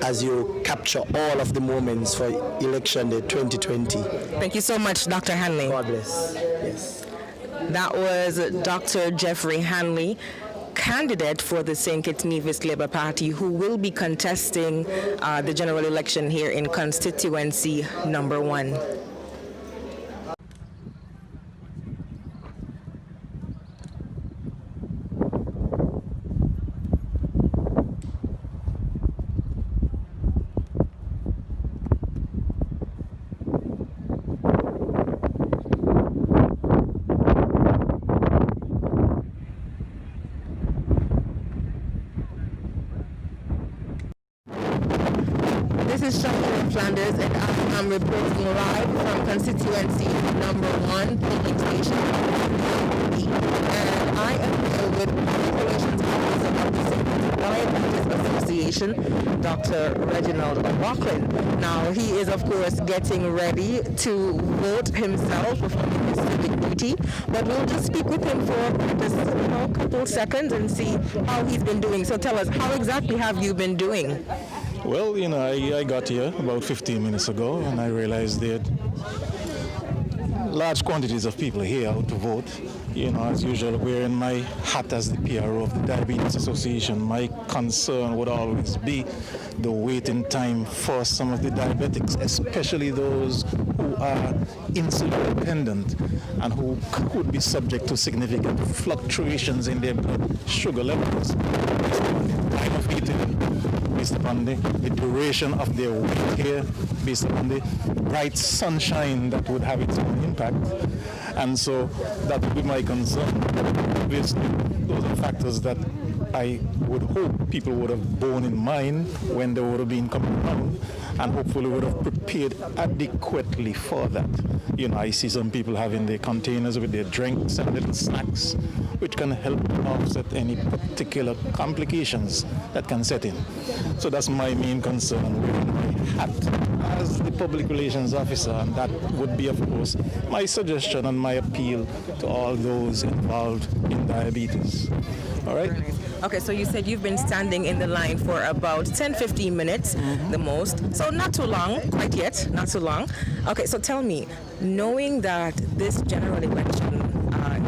as you capture all of the moments for election day 2020. Thank you so much, Dr. Hanley. God bless. Yes. That was Dr. Jeffrey Hanley, candidate for the St. Kitts Nevis Labour Party, who will be contesting the general election here in constituency number 1. This is Shakira Flanders, and I am reporting live from constituency number 1 polling station. And I am here with Public Relations Officer of the St. Diabetes Association, Dr. Reginald O'Rourke. Now, he is, of course, getting ready to vote himself, performing his civic duty, but we'll just speak with him for just a couple seconds and see how he's been doing. So tell us, how exactly have you been doing? Well, I got here about 15 minutes ago, and I realized that large quantities of people here out to vote. As usual, wearing my hat as the PRO of the Diabetes Association. My concern would always be the waiting time for some of the diabetics, especially those who are insulin dependent and who could be subject to significant fluctuations in their blood sugar levels. Time of eating, based upon the duration of their wait here, based upon the bright sunshine that would have its own impact. And so that would be my concern. Obviously, those are factors that I would hope people would have borne in mind when they would have been coming around, and hopefully would have prepared adequately for that. I see some people having their containers with their drinks and little snacks, which can help offset any particular complications that can set in. So that's my main concern, wearing my hat as the public relations officer, and that would be, of course, my suggestion and my appeal to all those involved in diabetes. All right? Okay, so you said you've been standing in the line for about 10-15 minutes, the most. So not too long, quite yet, not too long. Okay, so tell me, knowing that this general election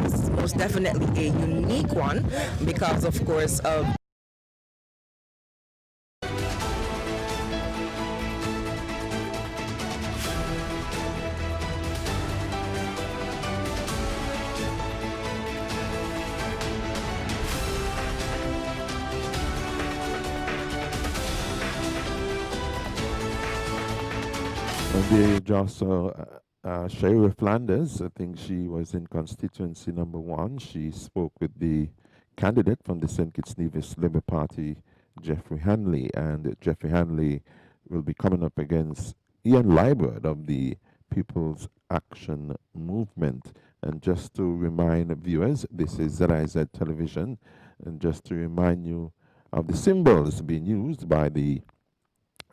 is most definitely a unique one because, of course, of They just Sheriff Flanders, I think she was in constituency number 1. She spoke with the candidate from the St. Kitts Nevis Labour Party, Jeffrey Hanley, and Jeffrey Hanley will be coming up against Ian Liburd of the People's Action Movement. And just to remind viewers, this is ZIZ Television, and just to remind you of the symbols being used by the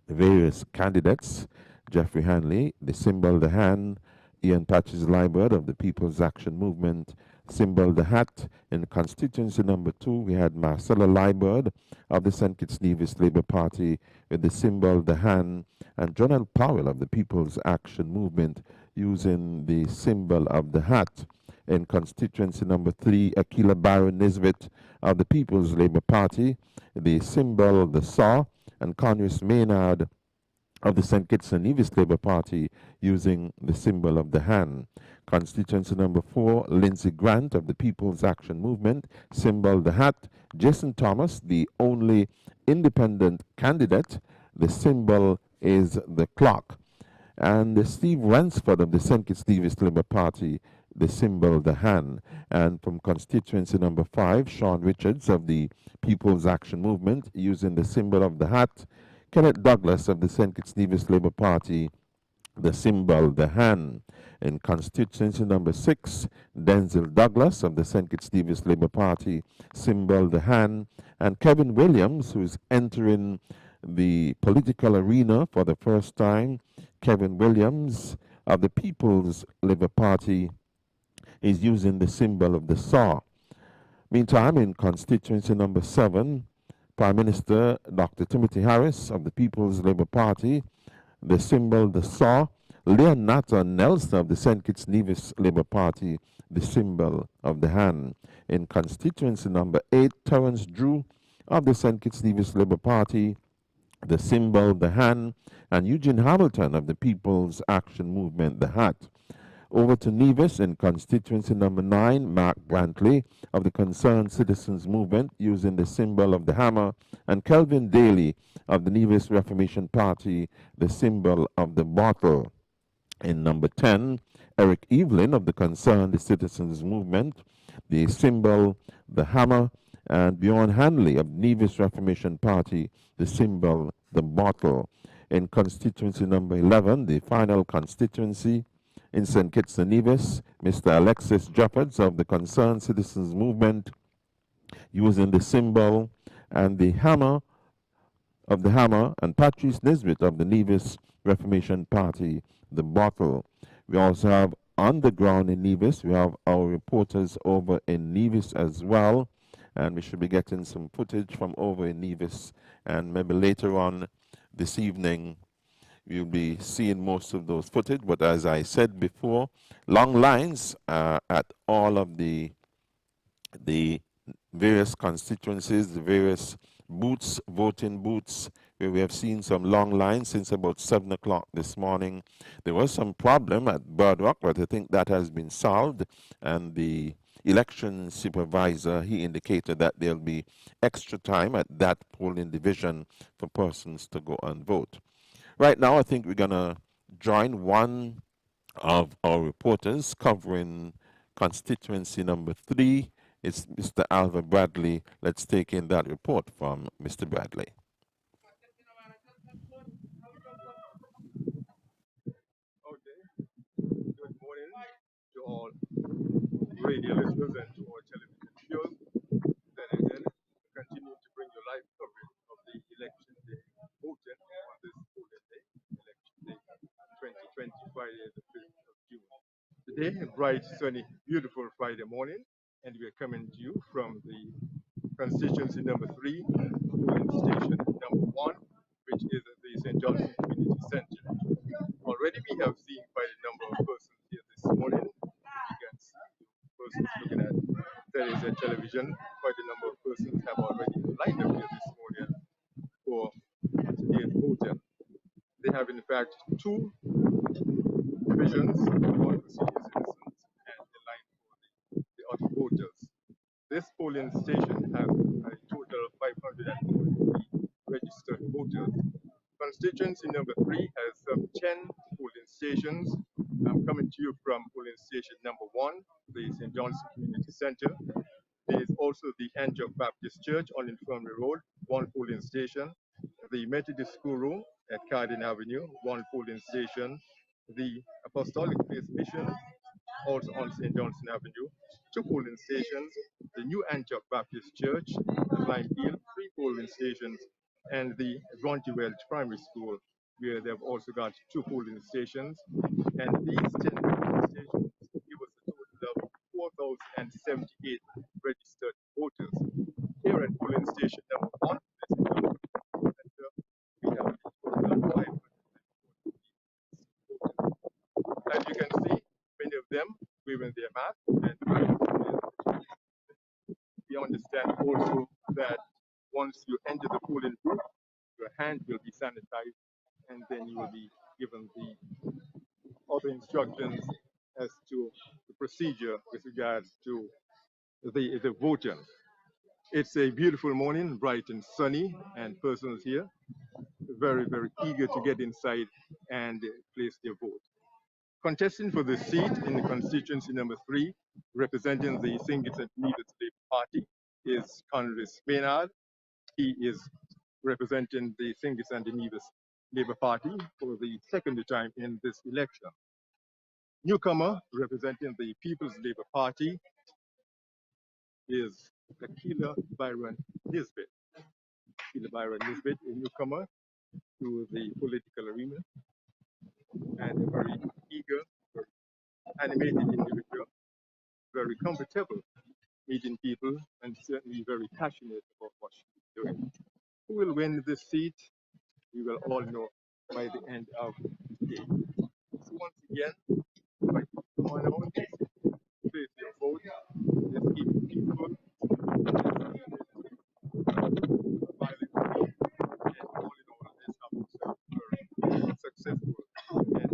various candidates. Jeffrey Hanley, the symbol the hand. Ian Patches Liburd of the People's Action Movement, symbol the hat. In constituency number 2, we had Marcella Liburd of the St. Kitts Nevis Labour Party with the symbol the hand, and John L. Powell of the People's Action Movement using the symbol of the hat. In constituency number 3, Akila Barrow Nisbet of the People's Labour Party, the symbol the saw, and Congress Maynard of the St. Kitts and Nevis Labour Party using the symbol of the hand. Constituency number 4, Lindsay Grant of the People's Action Movement, symbol the hat. Jason Thomas, the only independent candidate, the symbol is the clock. And Steve Ransford of the St. Kitts Nevis Labour Party, the symbol the hand. And from constituency number 5, Sean Richards of the People's Action Movement using the symbol of the hat. Kenneth Douglas of the St. Kitts Nevis Labour Party, the symbol the hand. In constituency number 6, Denzel Douglas of the St. Kitts Nevis Labour Party, symbol the hand. And Kevin Williams, who is entering the political arena for the first time, Kevin Williams of the People's Labour Party is using the symbol of the saw. Meantime, in constituency number 7, Prime Minister Dr. Timothy Harris of the People's Labour Party, the symbol the SAW. Leonata Nelson of the St. Kitts Nevis Labour Party, the symbol of the hand. In constituency number 8, Terence Drew of the St. Kitts Nevis Labour Party, the symbol the hand, and Eugene Hamilton of the People's Action Movement, the hat. Over to Nevis in constituency number 9, Mark Brantley of the Concerned Citizens Movement using the symbol of the hammer, and Kelvin Daly of the Nevis Reformation Party, the symbol of the bottle. In number 10, Eric Evelyn of the Concerned Citizens Movement, the symbol the hammer, and Bjorn Hanley of Nevis Reformation Party, the symbol the bottle. In constituency number 11, the final constituency, in St. Kitts and Nevis, Mr. Alexis Jeffords of the Concerned Citizens Movement, using the symbol and the hammer of the hammer, and Patrice Nisbet of the Nevis Reformation Party, the bottle. We also have on the ground in Nevis, we have our reporters over in Nevis as well, and we should be getting some footage from over in Nevis, and maybe later on this evening you'll be seeing most of those footage. But as I said before, long lines at all of the various constituencies, the various booths, voting booths, where we have seen some long lines since about 7 o'clock this morning. There was some problem at Birdrock, but I think that has been solved, and the election supervisor, he indicated that there'll be extra time at that polling division for persons to go and vote. Right now, I think we're going to join one of our reporters covering constituency number 3. It's Mr. Alva Bradley. Let's take in that report from Mr. Bradley. Okay. Good morning to all radio listeners and to all television viewers. Then continue to bring you live coverage of the election day voting on this polling day, election day 2020, Friday, the 5th of June. Today, a bright, sunny, beautiful Friday morning, and we are coming to you from the constituency number 3, polling station number 1, which is at the St. Johnson Community Center. Already we have seen quite a number of persons here this morning. You can see persons looking at television. Quite a number of persons have already lined up here this morning for today's voting. They have in fact 2 divisions, one for senior citizens and the line for the other voters. This polling station has a total of 543 registered voters. Constituency number 3 has 10 polling stations. I'm coming to you from polling station number 1, the St. Johnson Community Center. There is also the Antioch Baptist Church on Infirmary Road, 1 polling station. The Methodist Schoolroom at Cardin Avenue, 1 polling station. The Apostolic Faith Mission, also on St. Johnson Avenue, 2 polling stations. The New Antioch Baptist Church at Lime Field, 3 polling stations. And the Bronte Welch Primary School, where they've also got 2 polling stations. And these 10 polling stations give us a total of 4,078 registered voters. Here at polling station number 1, we have a total of 500 voters. As you can see, many of them wearing their mask, and we understand also that once you enter the polling booth, your hand will be sanitized, and then you will be given the other instructions as to the procedure with regards to the voting. It's a beautiful morning, bright and sunny, and persons here very, very eager to get inside and place their vote. Contesting for the seat in the constituency number 3, representing the St. Kitts and Nevis Labour Party, is Conrad Maynard. He is representing the St. Kitts and Nevis Labour Party for the 2nd time in this election. Newcomer representing the People's Labour Party is Akila Byron Nisbet. Akila Byron Nisbet, a newcomer to the political arena, and a very eager, very animated individual, very comfortable meeting people, and certainly very passionate about what she's doing. who will win this seat, we will all know by the end of the day. So once again, invite you to come on out, place your vote. Let's keep it peaceful. Violent free. And all in all, let's have ourselves a very successful and peaceful day.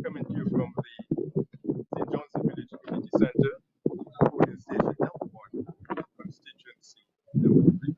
Coming to you from the St. John's Village Community Center, polling station number 1, constituency number 3.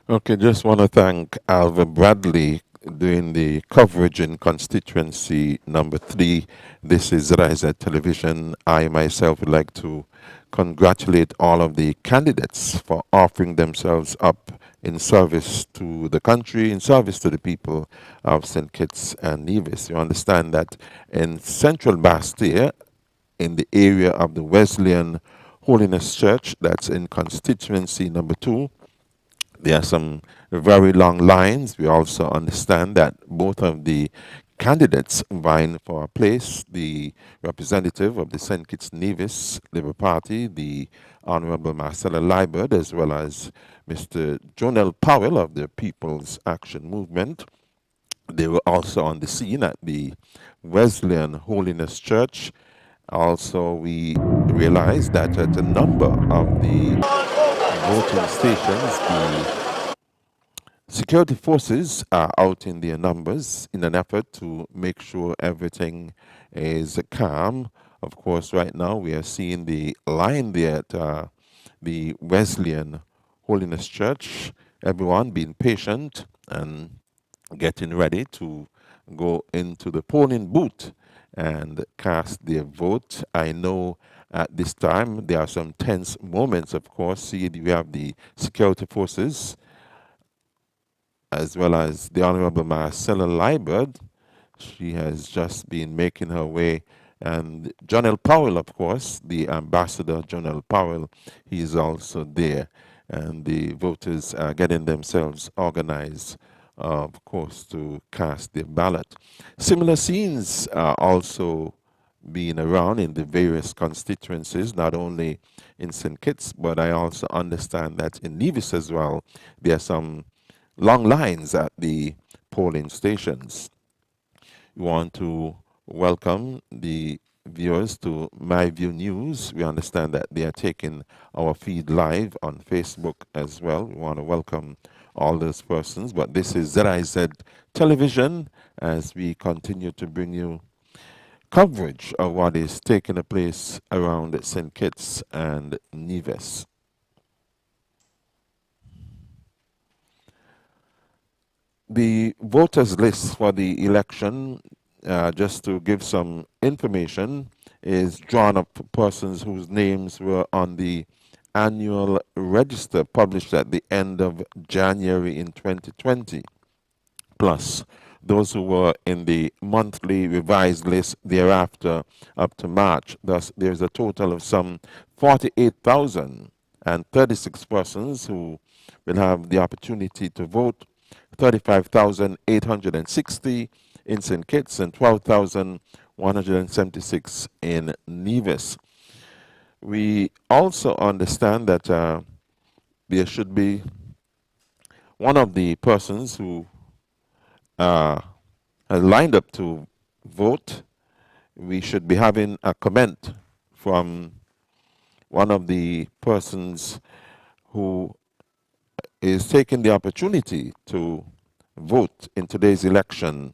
Okay, just want to thank Alva Bradley doing the coverage in constituency number 3. This is Rise Television. I myself would like to congratulate all of the candidates for offering themselves up in service to the country, in service to the people of St. Kitts and Nevis. You understand that in central Bastia, in the area of the Wesleyan Holiness Church, that's in constituency number 2, there are some very long lines. We also understand that both of the candidates vying for a place, the representative of the St. Kitts Nevis Labour Party, the Honorable Marcella Liebert, as well as Mr. Jonel Powell of the People's Action Movement, they were also on the scene at the Wesleyan Holiness Church. Also, we realized that at a number of the voting stations, the security forces are out in their numbers in an effort to make sure everything is calm. Of course, right now we are seeing the line there at the Wesleyan Holiness Church, everyone being patient and getting ready to go into the polling booth and cast their vote. I know at this time there are some tense moments, of course. See, we have the security forces as well as the Honorable Marcella Liebert. She has just been making her way. And Jonel Powell, of course, the Ambassador Jonel Powell, he is also there. And the voters are getting themselves organized, of course, to cast their ballot. Similar scenes are also being around in the various constituencies, not only in St. Kitts, but I also understand that in Nevis as well, there are some long lines at the polling stations. We want to welcome the viewers to My View News. We understand that they are taking our feed live on Facebook as well. We want to welcome all those persons. But this is ZIZ Television as we continue to bring you coverage of what is taking place around St. Kitts and Nevis. The voters list for the election, just to give some information, is drawn up for persons whose names were on the annual register published at the end of January in 2020, plus those who were in the monthly revised list thereafter up to March. Thus, there's a total of some 48,036 persons who will have the opportunity to vote. 35,860 in St. Kitts and 12,176 in Nevis. We also understand that there should be one of the persons who has lined up to vote. We should be having a comment from one of the persons who is taking the opportunity to vote in today's election.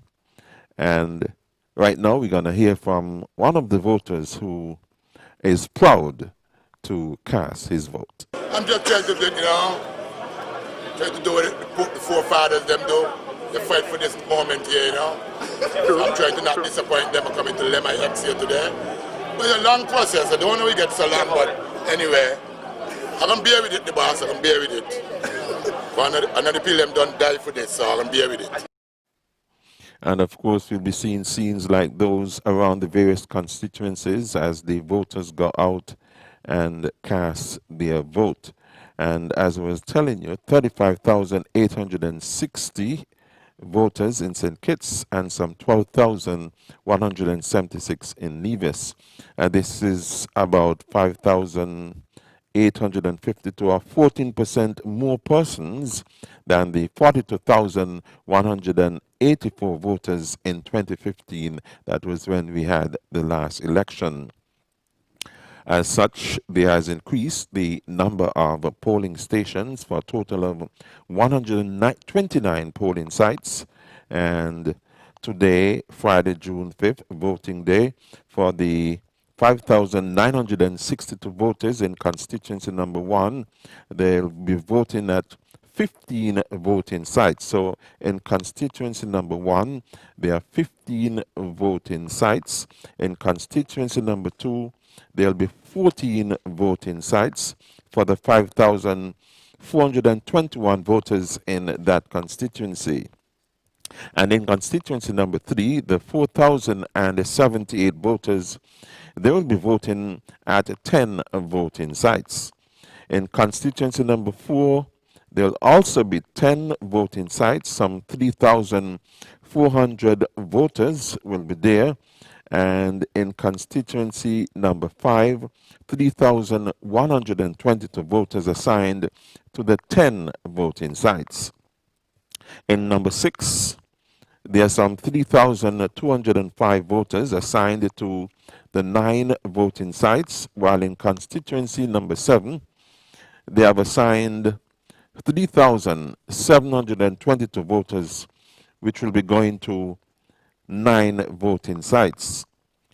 And right now we're going to hear from one of the voters who is proud to cast his vote. I'm just trying to, try to do what the forefathers them do. They fight for this moment here, I'm trying to not disappoint them. I'm coming to lay my eggs here today. It's a long process. I don't know it gets so long, but anyway, I can bear with it, the boss. I can bear with it. Another people them don't die for this, so I can bear with it. And of course, we'll be seeing scenes like those around the various constituencies as the voters go out and cast their vote. And as I was telling you, 35,860 voters in St. Kitts and some 12,176 in Nevis. This is about 5,852 or 14% more persons than the 42,184 voters in 2015. That was when we had the last election. As such, there has increased the number of polling stations for a total of 129 polling sites. And today, Friday, June 5th, voting day for the 5,962 voters in constituency number 1. They'll be voting at 15 voting sites. So in constituency number 1, there are 15 voting sites. In constituency number 2, there'll be 14 voting sites for the 5,421 voters in that constituency. And in constituency number 3, the 4,078 voters, they will be voting at 10 voting sites. In constituency number 4, there will also be 10 voting sites. Some 3,400 voters will be there. And in constituency number 5, 3,122 voters assigned to the 10 voting sites. In number 6, there are some 3,205 voters assigned to the 9 voting sites, while in constituency number 7, they have assigned 3,722 voters, which will be going to 9 voting sites.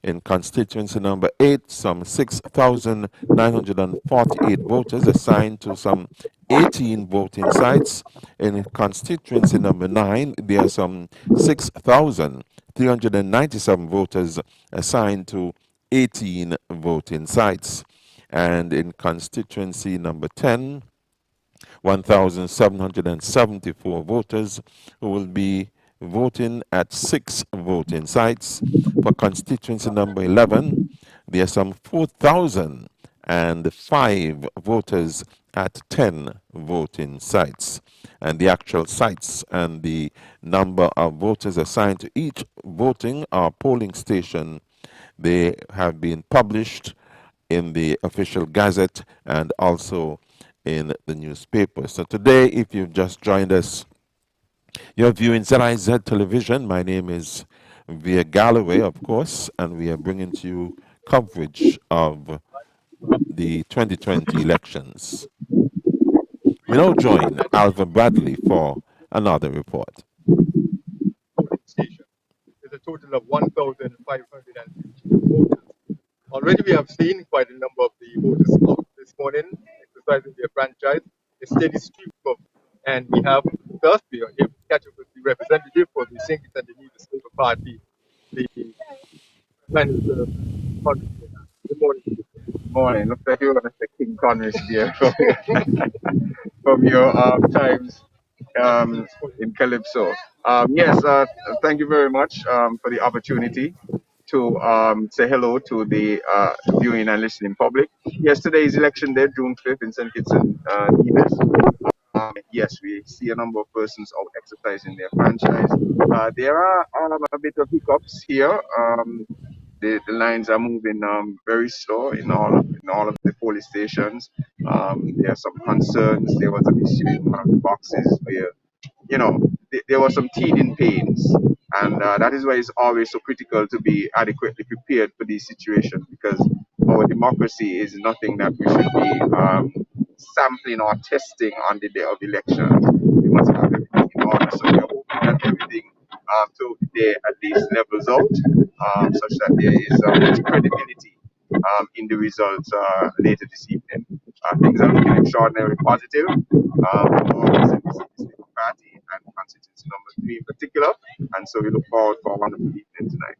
In constituency number 8, some 6,948 voters assigned to some 18 voting sites. In constituency number 9, there are some 6,397 voters assigned to 18 voting sites. And in constituency number 10, 1,774 voters who will be voting at 6 voting sites. For constituency number 11, there are some 4,005 voters at 10 voting sites. And the actual sites and the number of voters assigned to each voting or polling station, they have been published in the official gazette and also in the newspaper. So today, if you've just joined us, you're viewing ZIZ Television. My name is Via Galloway, of course, and we are bringing to you coverage of the 2020 elections. We now join Alva Bradley for another report. Station is a total of 1,552 voters. Already we have seen quite a number of the voters out this morning exercising their franchise, a steady stream of, and we have thus we are here to catch up with the representative for the St. Kitts and Nevis Labour Party, the Minister. Good morning. Good morning. Looks like you're going to say King Congress here from your times in Calypso. Yes, thank you very much for the opportunity to say hello to the viewing and listening public. Yes, today is election day, June 5th in St. Kitts and Nevis. Yes, we see a number of persons out exercising their franchise. There are a bit of hiccups here. The lines are moving very slow in all of the police stations. There are some concerns. There was an issue in one of the boxes where, there were some teething pains, and that is why it's always so critical to be adequately prepared for these situations, because our democracy is nothing that we should be sampling or testing on the day of election. We must have everything in order, so we are hoping that everything throughout the day at least levels out, such that there is much credibility in the results later this evening. Things are looking extraordinarily positive for the party and constituency number 3 in particular, and so we look forward for a wonderful evening tonight.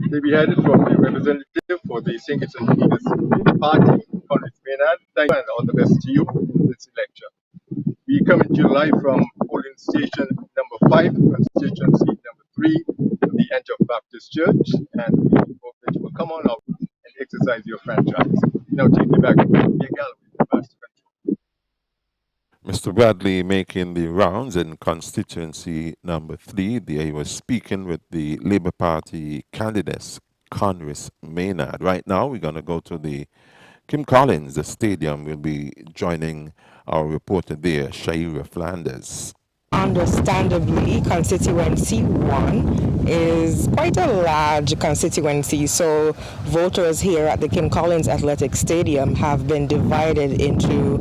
They be headed from the representative for the St. Kitts and Nevis Party, Conrad Maynard. Thank you and all the best to you in this election. We coming to you live from polling station number 5, constituency number 3, the Antioch Baptist Church, and we hope that you will come on out and exercise your franchise. Now take me back to Pierre Galloway, Master Control. Mr. Bradley making the rounds in constituency number 3. There he was speaking with the Labour Party candidate, Conrad Maynard. Right now, we're going to go to the Kim Collins, the stadium. We'll be joining our reporter there, Shaira Flanders. Understandably, constituency 1 is quite a large constituency, so voters here at the Kim Collins Athletic Stadium have been divided into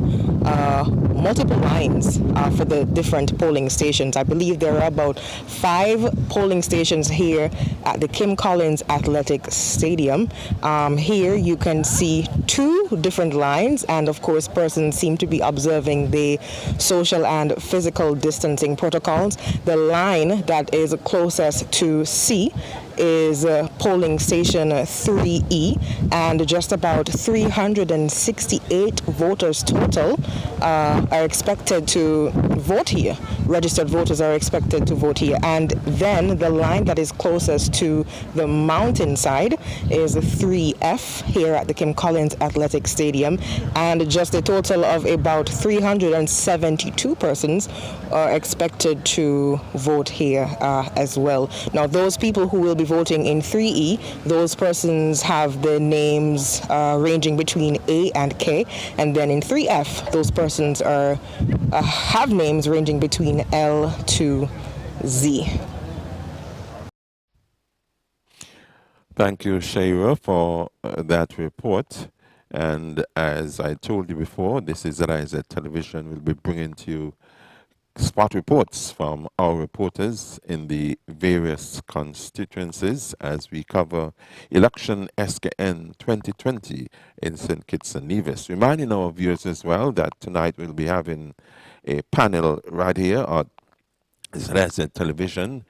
multiple lines for the different polling stations. I believe there are about 5 polling stations here at the Kim Collins Athletic Stadium. Here you can see 2 different lines, and of course persons seem to be observing the social and physical distancing protocols. The line that is closest to C is polling station 3E, and just about 368 voters total are expected to vote here. Registered voters are expected to vote here. And then the line that is closest to the mountainside is 3F here at the Kim Collins Athletic Stadium, and just a total of about 372 persons are expected to vote here as well. Now, those people who will be voting in 3E, those persons have the names ranging between A and K, and then in 3F, those persons have names ranging between L to Z. Thank you, Shaira, for that report. And as I told you before, this is Rise Television. We'll be bringing to you spot reports from our reporters in the various constituencies as we cover election SKN 2020 in St. Kitts and Nevis. Reminding our viewers as well that tonight we'll be having a panel right here at Rise Television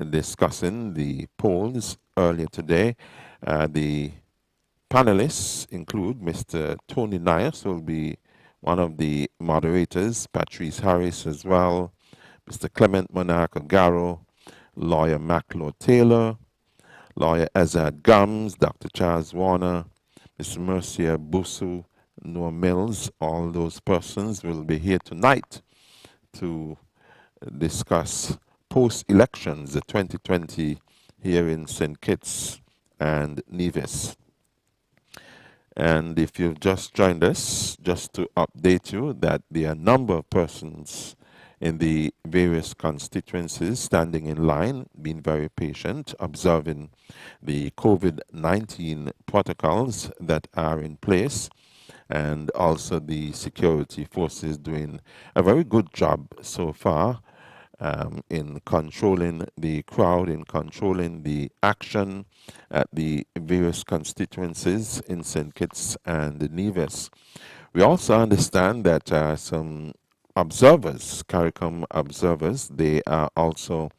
discussing the polls earlier today. The panelists include Mr. Tony Nias, who will be one of the moderators, Patrice Harris as well, Mr. Clement Monarch-Ogaro, lawyer Maclaw Taylor, lawyer Azad Gums, Dr. Charles Warner, Mr. Mercia Busu, Noah Mills. All those persons will be here tonight to discuss post-elections, the 2020 here in St. Kitts and Nevis. And if you've just joined us, just to update you that there are a number of persons in the various constituencies standing in line, being very patient, observing the COVID-19 protocols that are in place, and also the security forces doing a very good job so far in controlling the crowd, in controlling the action at the various constituencies in St. Kitts and Nevis. We also understand that some observers, CARICOM observers, they are also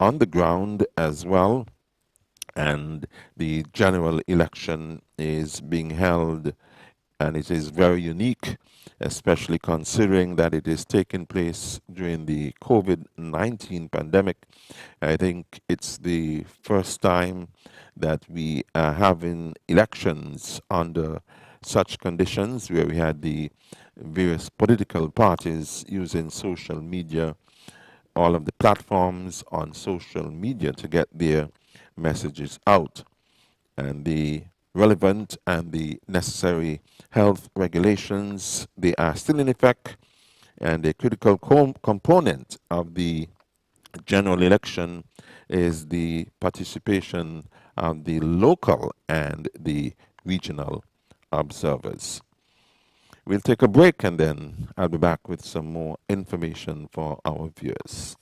on the ground as well, and the general election is being held, and it is very unique, especially considering that it is taking place during the COVID-19 pandemic. I think it's the first time that we are having elections under such conditions, where we had the various political parties using social media, all of the platforms on social media to get their messages out. And the relevant and the necessary health regulations, they are still in effect, and a critical component of the general election is the participation of the local and the regional observers. We'll take a break, and then I'll be back with some more information for our viewers.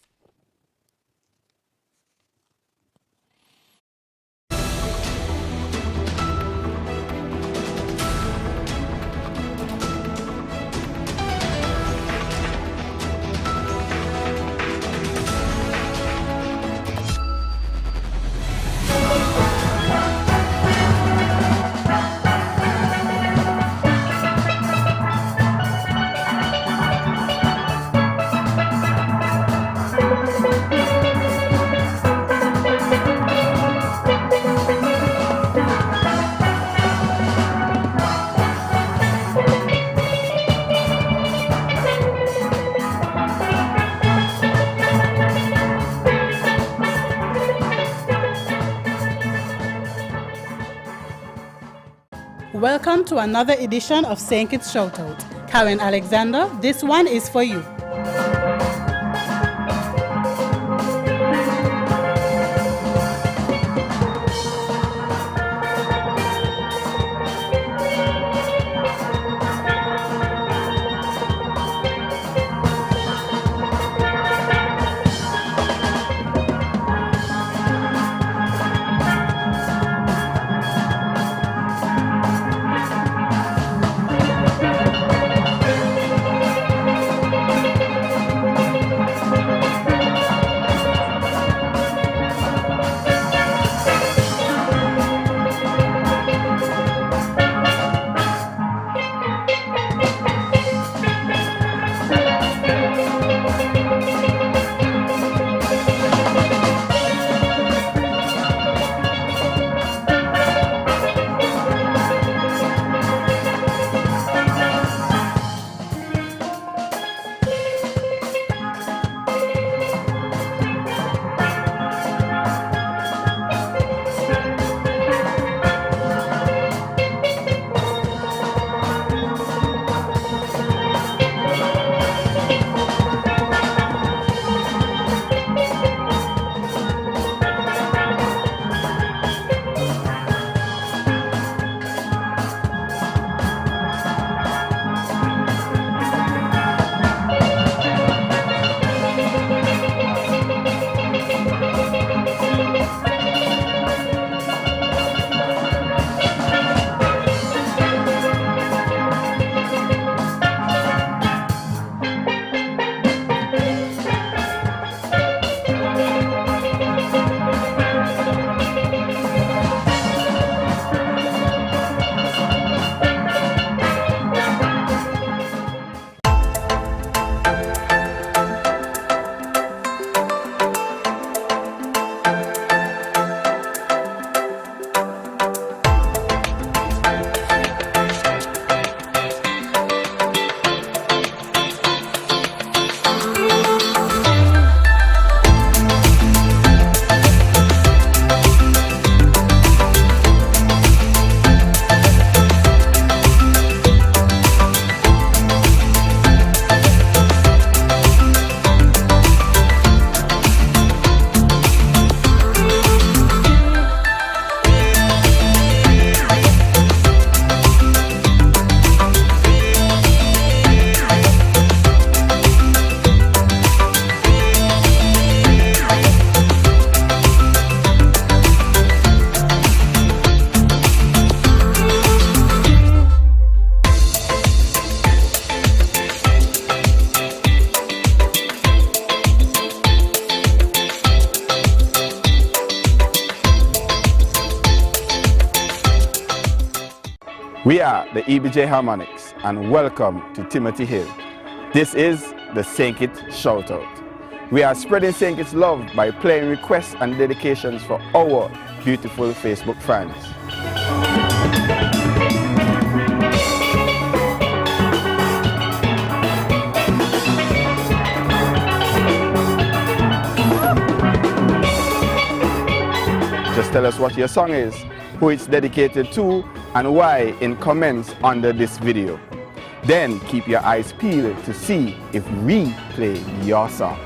Welcome to another edition of St. Kitts Shoutout. Karen Alexander, this one is for you. We are the EBJ Harmonics and welcome to Timothy Hill. This is the St. Kitts Shoutout. We are spreading St. Kitts love by playing requests and dedications for our beautiful Facebook fans. Just tell us what your song is, who it's dedicated to, and why in comments under this video. Then keep your eyes peeled to see if we play your song.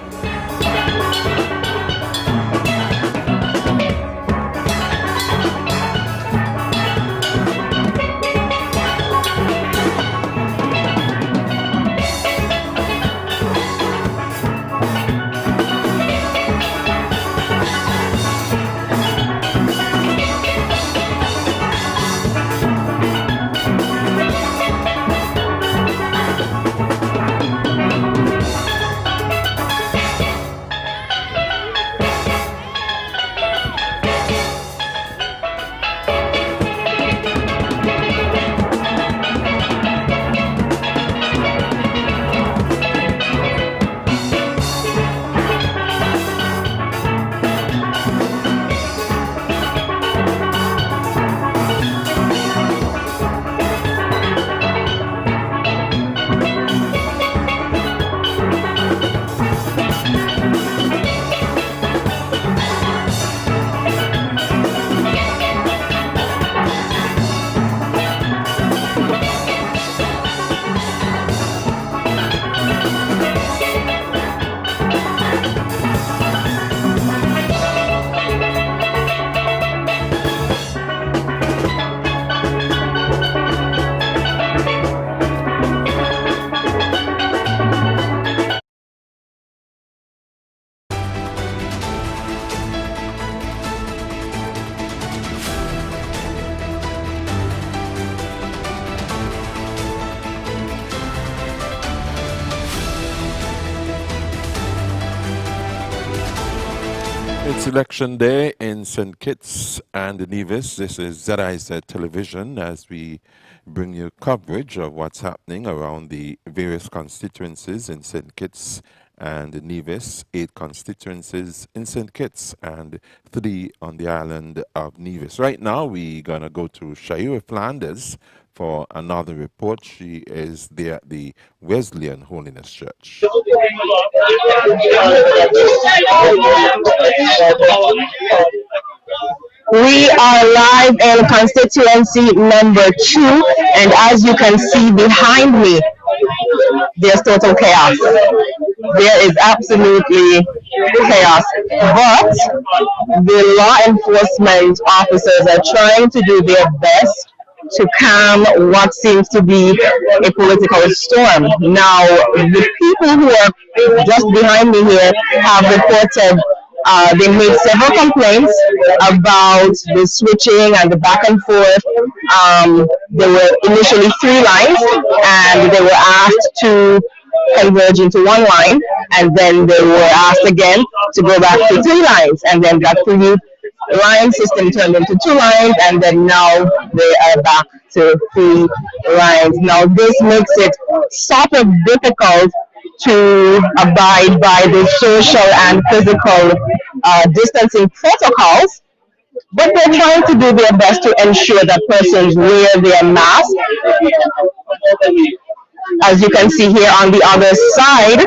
It's election day in St. Kitts and Nevis. This is ZIZ Television as we bring you coverage of what's happening around the various constituencies in St. Kitts and Nevis, 8 constituencies in St. Kitts and 3 on the island of Nevis. Right now, we're going to go to Shaira Flanders for another report. She is there at the Wesleyan Holiness Church. We are live in constituency number 2, and as you can see behind me, there's total chaos. There is absolutely chaos. But the law enforcement officers are trying to do their best to calm what seems to be a political storm. Now, the people who are just behind me here have reported they made several complaints about the switching and the back and forth. There were initially 3 lines, and they were asked to converge into 1 line, and then they were asked again to go back to 3 lines, and then that 3-line system turned into 2 lines, and then now they are back to 3 lines. Now this makes it sort of difficult to abide by the social and physical distancing protocols, but they're trying to do their best to ensure that persons wear their mask. As you can see here on the other side,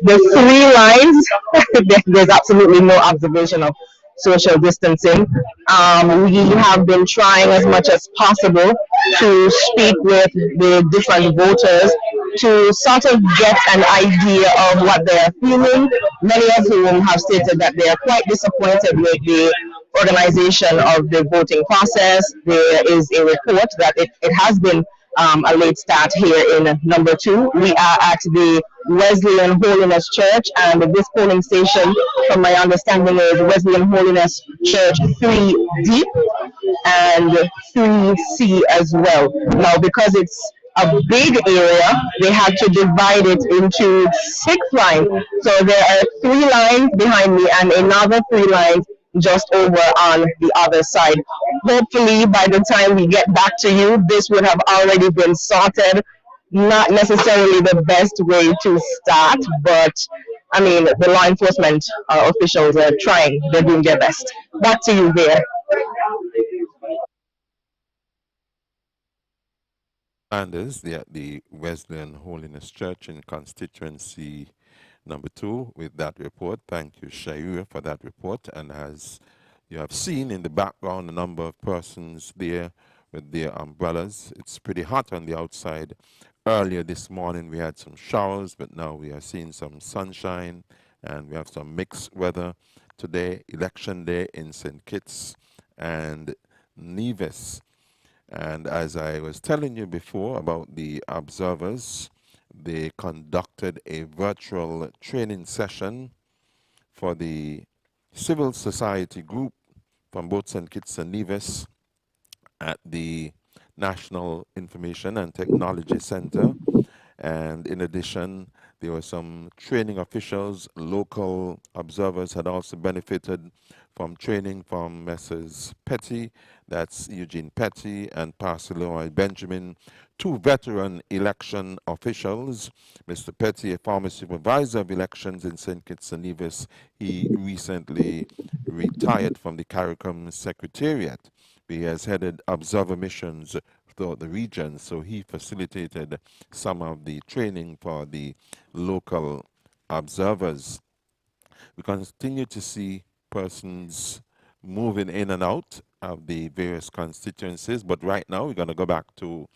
the 3 lines, there's absolutely no observation of social distancing. We have been trying as much as possible to speak with the different voters to sort of get an idea of what they're feeling, many of whom have stated that they are quite disappointed with the organization of the voting process. There is a report that it has been a late start here in number 2. We are at the Wesleyan Holiness Church, and this polling station, from my understanding, is Wesleyan Holiness Church 3D and 3C as well. Now, because it's a big area, they had to divide it into 6 lines. So there are 3 lines behind me and another 3 lines just over on the other side. Hopefully, by the time we get back to you, this would have already been sorted. Not necessarily the best way to start, but I mean, the law enforcement officials are trying. They're doing their best. Back to you there. Flanders, the Wesleyan Holiness Church in constituency number 2 with that report. Thank you, Shaira, for that report. And as you have seen in the background, a number of persons there with their umbrellas. It's pretty hot on the outside. Earlier this morning we had some showers, but now we are seeing some sunshine and we have some mixed weather. Today, election day in St. Kitts and Nevis. And as I was telling you before about the observers, they conducted a virtual training session for the civil society group from both St. Kitts and Nevis at the National Information and Technology Center. And in addition, there were some training officials. Local observers had also benefited from training from Messrs. Petty, that's Eugene Petty, and Pastor Leroy Benjamin, 2 veteran election officials. Mr. Petty, a former supervisor of elections in St. Kitts and Nevis, he recently retired from the CARICOM Secretariat. He has headed observer missions throughout the region, so he facilitated some of the training for the local observers. We continue to see persons moving in and out of the various constituencies, but right now we're going to go back to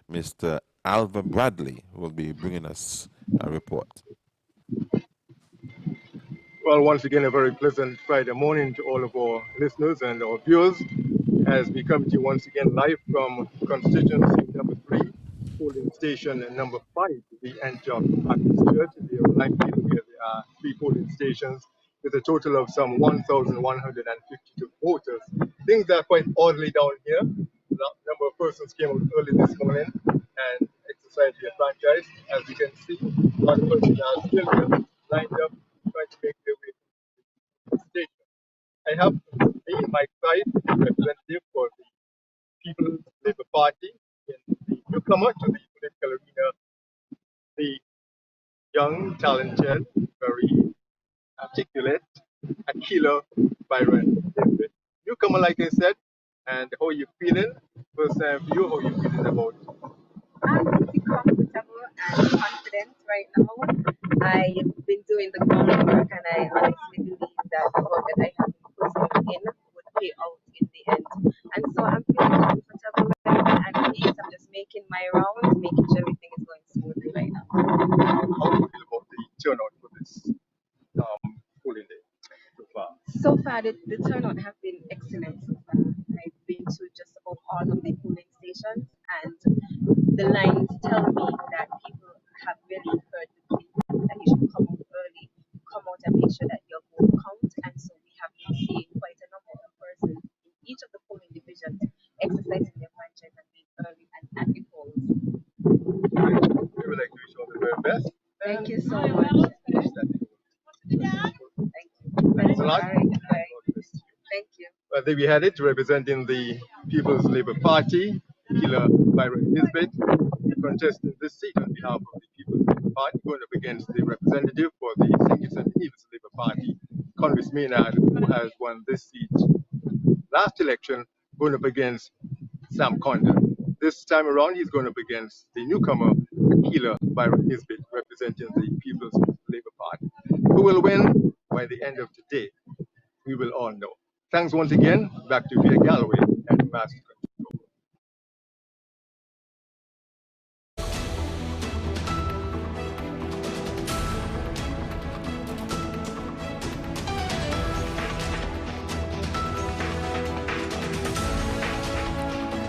Mr. Alva Bradley, who will be bringing us a report. Well, once again, a very pleasant Friday morning to all of our listeners and our viewers as we come to you once again live from constituency number 3, polling station number 5, the Antioch Baptist Church. They are likely where there are 3 polling stations with a total of some 1,152 voters. Things are quite orderly down here. A number of persons came out early this morning and exercised their franchise. As you can see, a lot of persons are still here, lined up, trying to make their way to the station. I have in my side a representative for the People's Labour Party in the newcomer to the political arena, the young, talented, very articulate Akila Byron David. Newcomer, like I said, and how you feeling? First time view, how you feeling about? I'm pretty comfortable and confident right now. I've been doing the groundwork and I honestly believe that the work that I have been putting in would pay out in the end. And so I'm feeling comfortable right now and at least I'm just making my rounds, making sure everything is going smoothly right now. How do you feel about the turnout for this polling day so far? So far, the turnout have been excellent so far. I've been to just about all of the polling stations, and the lines tell me that people have really heard the plea that you should come out early, come out and make sure that your vote counts. And so we have been seeing quite a number of persons in each of the polling divisions exercising their franchise and being early and at the polls. We would like to wish you all the very best. Thank you so much. Thank you. Thanks a lot. Thank you. Well, there we had it, representing the People's Labour Party, Killer Byron Nisbet, contesting this seat on behalf of the People's Labour Party, going up against the representative for the St. Kitts and Nevis Labour Party, Congress Maynard, who has won this seat last election, going up against Sam Condon. This time around, he's going up against the newcomer, Killer Byron Nisbet, representing the People's Labour Party. Who will win by the end of today? We will all know. Thanks once again. Back to Via Galloway and Master Control.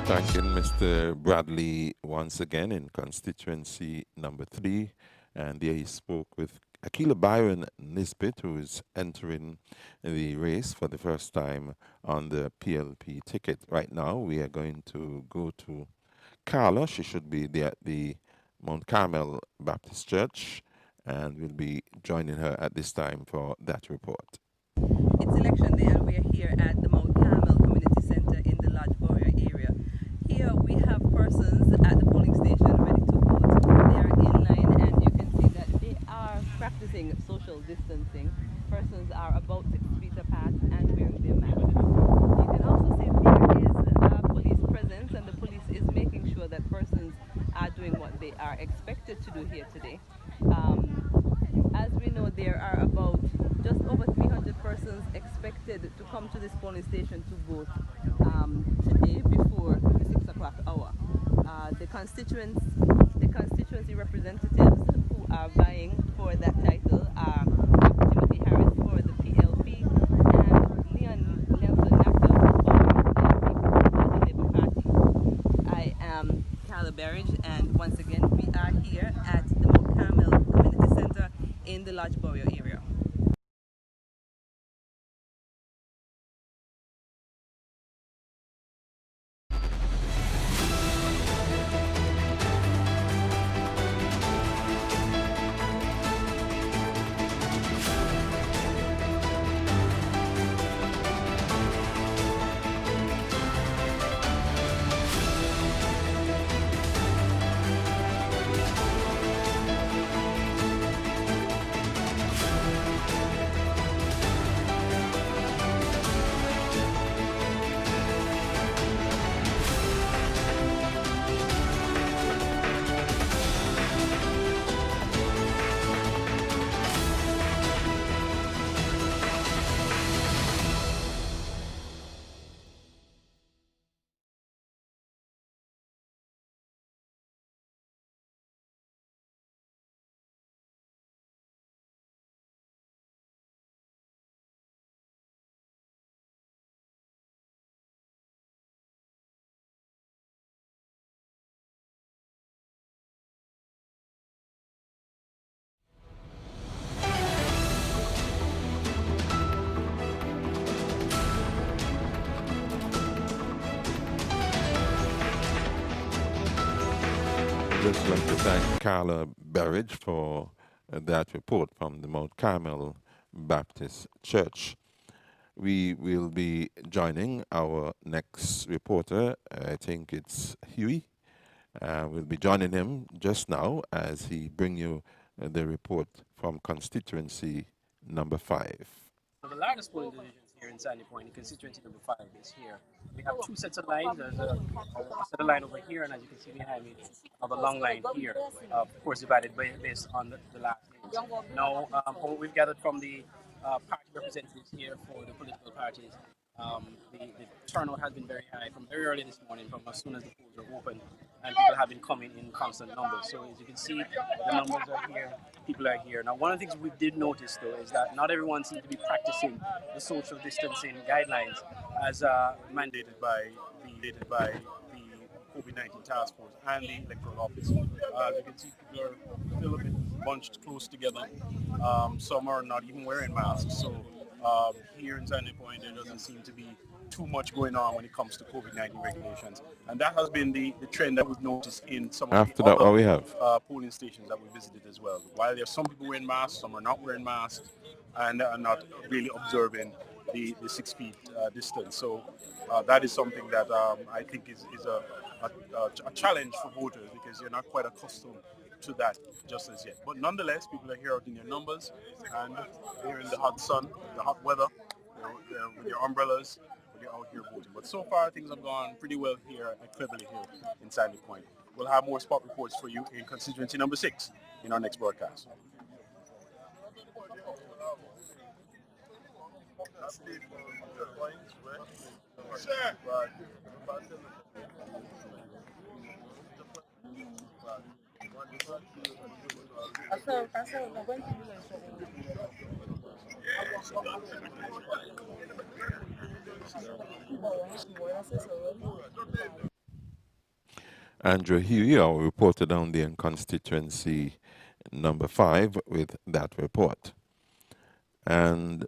Thanking Mr. Bradley once again in constituency number 3. And there he spoke with Akila Byron Nisbet, who is entering the race for the first time on the PLP ticket. Right now, we are going to go to Carla. She should be there at the Mount Carmel Baptist Church, and we'll be joining her at this time for that report. It's election day, and we are here at the Mount Carmel Community Center in the Lodge Warrior area. Here we have persons at the polling station ready to vote. They are in line, and you can see that they are practicing social distancing. Persons are about 6 feet apart and wearing their masks. You can also see there is police presence, and the police is making sure that persons are doing what they are expected to do here today. As we know, there are about just over 300 persons expected to come to this polling station to vote today before the 6 o'clock hour. The constituency representatives who are vying for that title are Timothy Harris for the PLP and Leon Nelson Nacta for the Labour Party. I am Carla Berridge, and once again we are here at the Mount Carmel Community Center in the Lodge Warrior area. I'd just like to thank Carla Berridge for that report from the Mount Carmel Baptist Church. we will be joining our next reporter. I think it's Huey. We'll be joining him just now as he bring you the report from constituency number 5. So the largest polling divisions here in Sandy Point, constituency number 5 is here. We have two sets of lines. There's a set of line over here, and as you can see behind me, another long line here, of course divided based on the last names. Now, from what we've gathered from the party representatives here for the political parties, the turnout has been very high from very early this morning, from as soon as the polls are open, and people have been coming in constant numbers. So as you can see, the numbers are here, people are here. Now, one of the things we did notice, though, is that not everyone seems to be practicing the social distancing guidelines as mandated by the COVID-19 task force and the electoral office. As you can see, people are still a bit bunched close together. Some are not even wearing masks. So here in Sandy Point, there doesn't seem to be too much going on when it comes to COVID-19 regulations. And that has been the trend that we've noticed in some of the other polling stations that we visited as well. While there are some people wearing masks, some are not wearing masks and are not really observing the 6 feet distance. So that is something that I think is a challenge for voters, because they're not quite accustomed to that just as yet. But nonetheless, people are here out in their numbers, and they're in the hot sun, the hot weather, with their umbrellas, they're out here voting. But so far, things have gone pretty well here at Cleverly Hill in Sandy Point. We'll have more spot reports for you in constituency number 6 in our next broadcast. Andrew Huey, our reporter down there in constituency number 5, with that report. And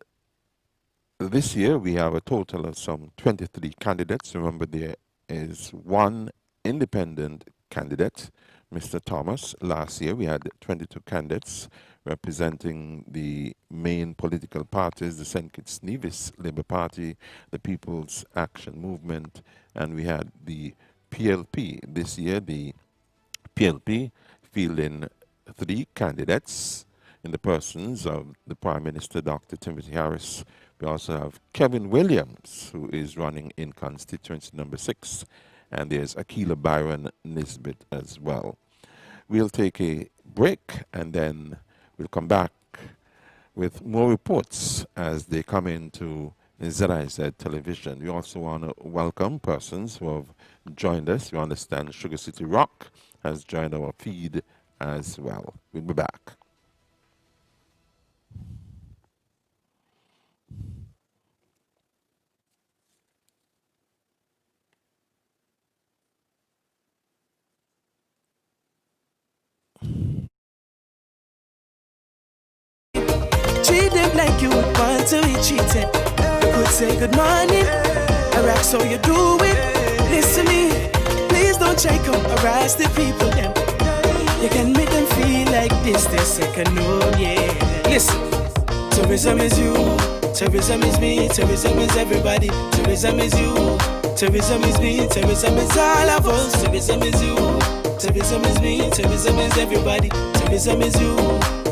this year we have a total of some 23 candidates. Remember, there is one independent candidate, Mr. Thomas. Last year we had 22 candidates representing the main political parties, the St. Kitts Nevis Labour Party, the People's Action Movement, and we had the PLP. This year the PLP fielding 3 candidates in the persons of the Prime Minister, Dr. Timothy Harris. We also have Kevin Williams, who is running in constituency number 6, and there's Akila Byron Nisbet as well. We'll take a break, and then we'll come back with more reports as they come into ZIZ television. We also want to welcome persons who have joined us. We understand Sugar City Rock has joined our feed as well. We'll be back. Treat them like you would want to be treated. You could say good morning, I rap so you do it. Listen to me, please don't try come harass the people them. You can make them feel like this, their second home, yeah. Listen, tourism is you, tourism is me, tourism is everybody. Tourism is you, tourism is me, tourism is all of us. Tourism is you, tourism is me, tourism is everybody. Tourism is you,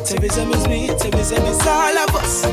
tourism is me, tourism is all of us.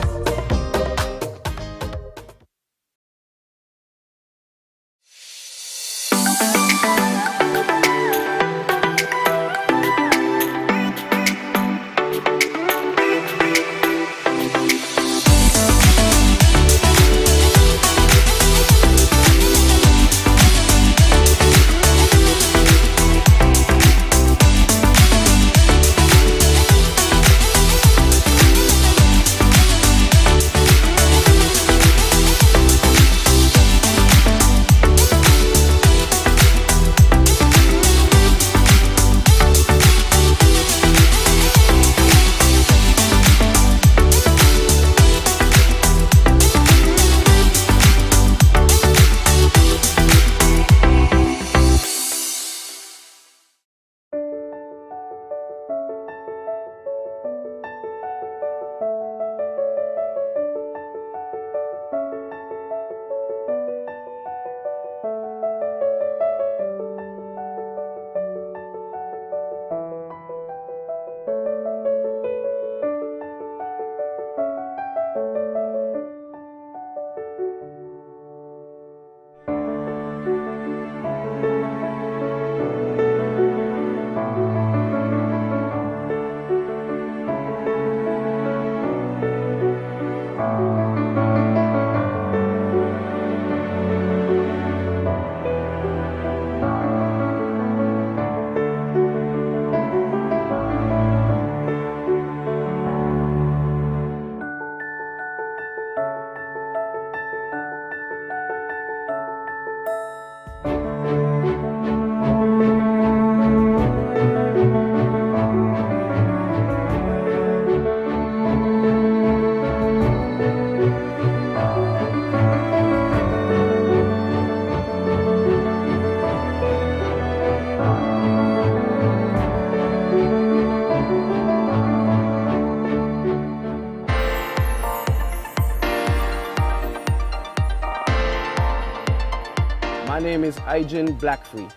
Ijin Blackfree,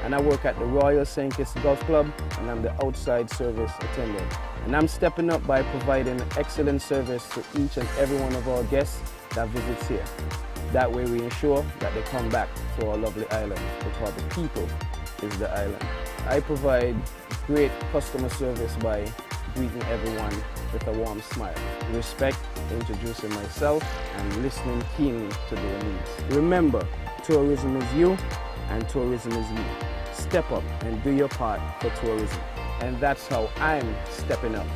and I work at the Royal St. Kitts Golf Club, and I'm the outside service attendant. And I'm stepping up by providing excellent service to each and every one of our guests that visits here. That way we ensure that they come back to our lovely island, because the people is the island. I provide great customer service by greeting everyone with a warm smile, respect, introducing myself, and listening keenly to their needs. Remember, tourism is you, and tourism is me. Step up and do your part for tourism. And that's how I'm stepping up.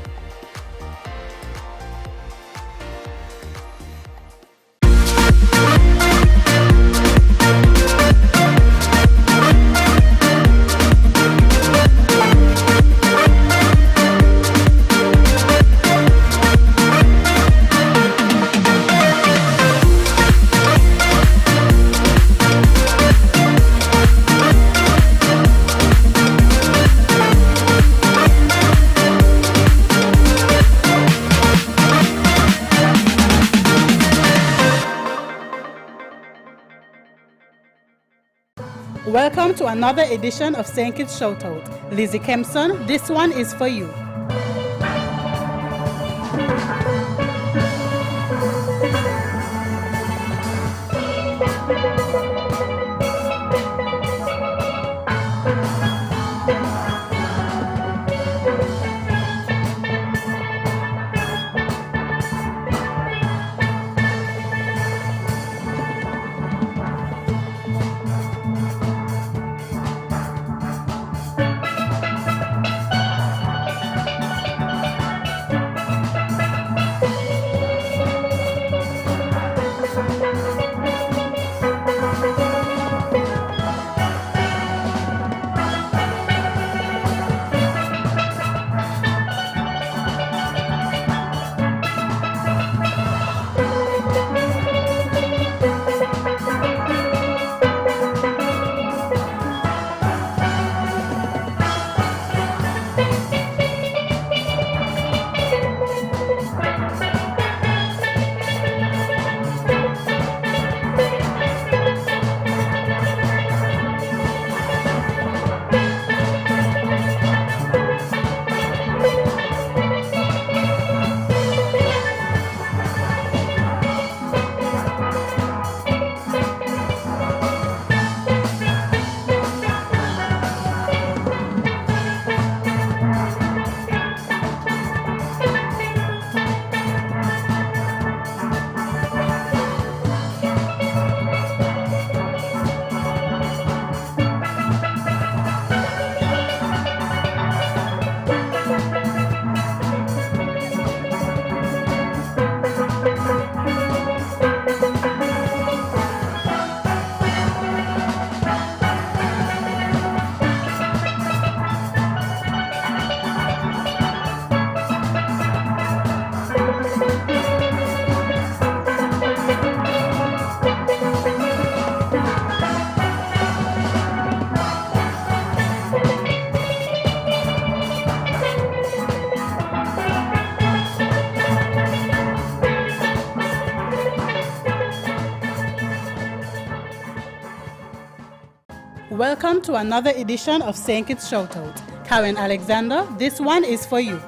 Welcome to another edition of St. Kitts Shoutout. Lizzie Kempson, this one is for you. Welcome to another edition of St. Kitts Shoutout. Karen Alexander, this one is for you.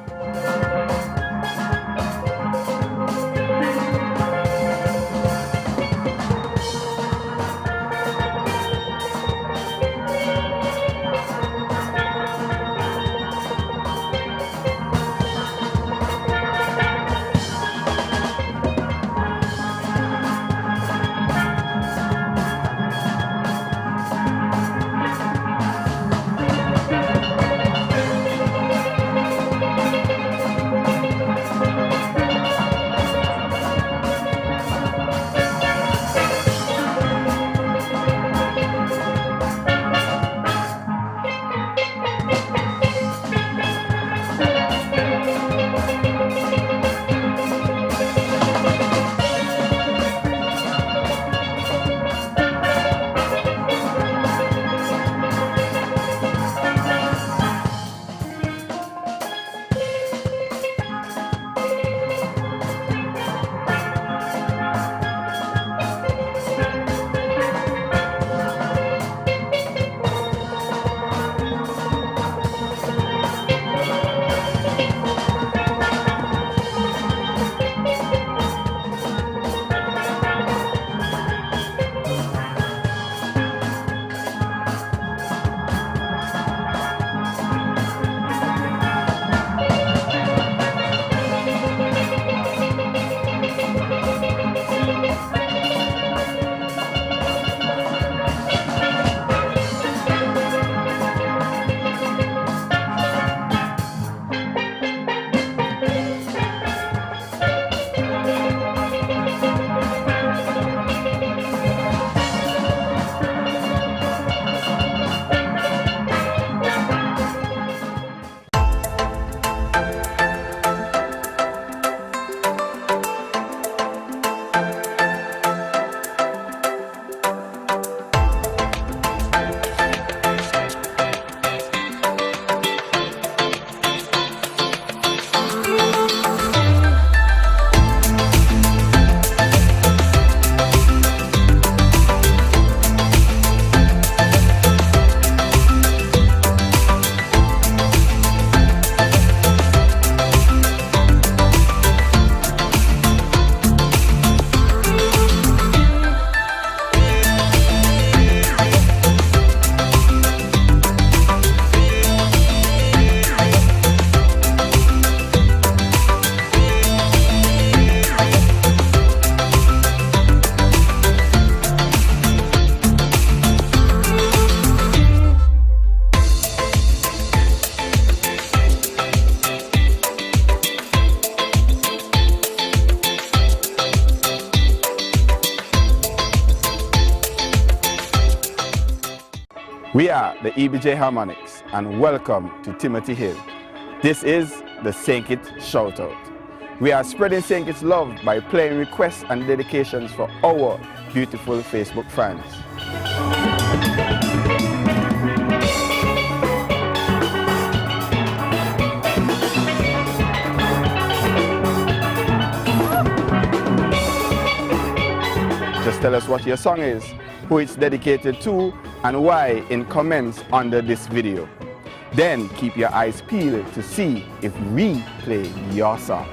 We are the EBJ Harmonics, and welcome to Timothy Hill. This is the St. Kitts Shoutout. We are spreading St. Kitts love by playing requests and dedications for our beautiful Facebook fans. Just tell us what your song is, who it's dedicated to, and why in comments under this video. Then keep your eyes peeled to see if we play your song.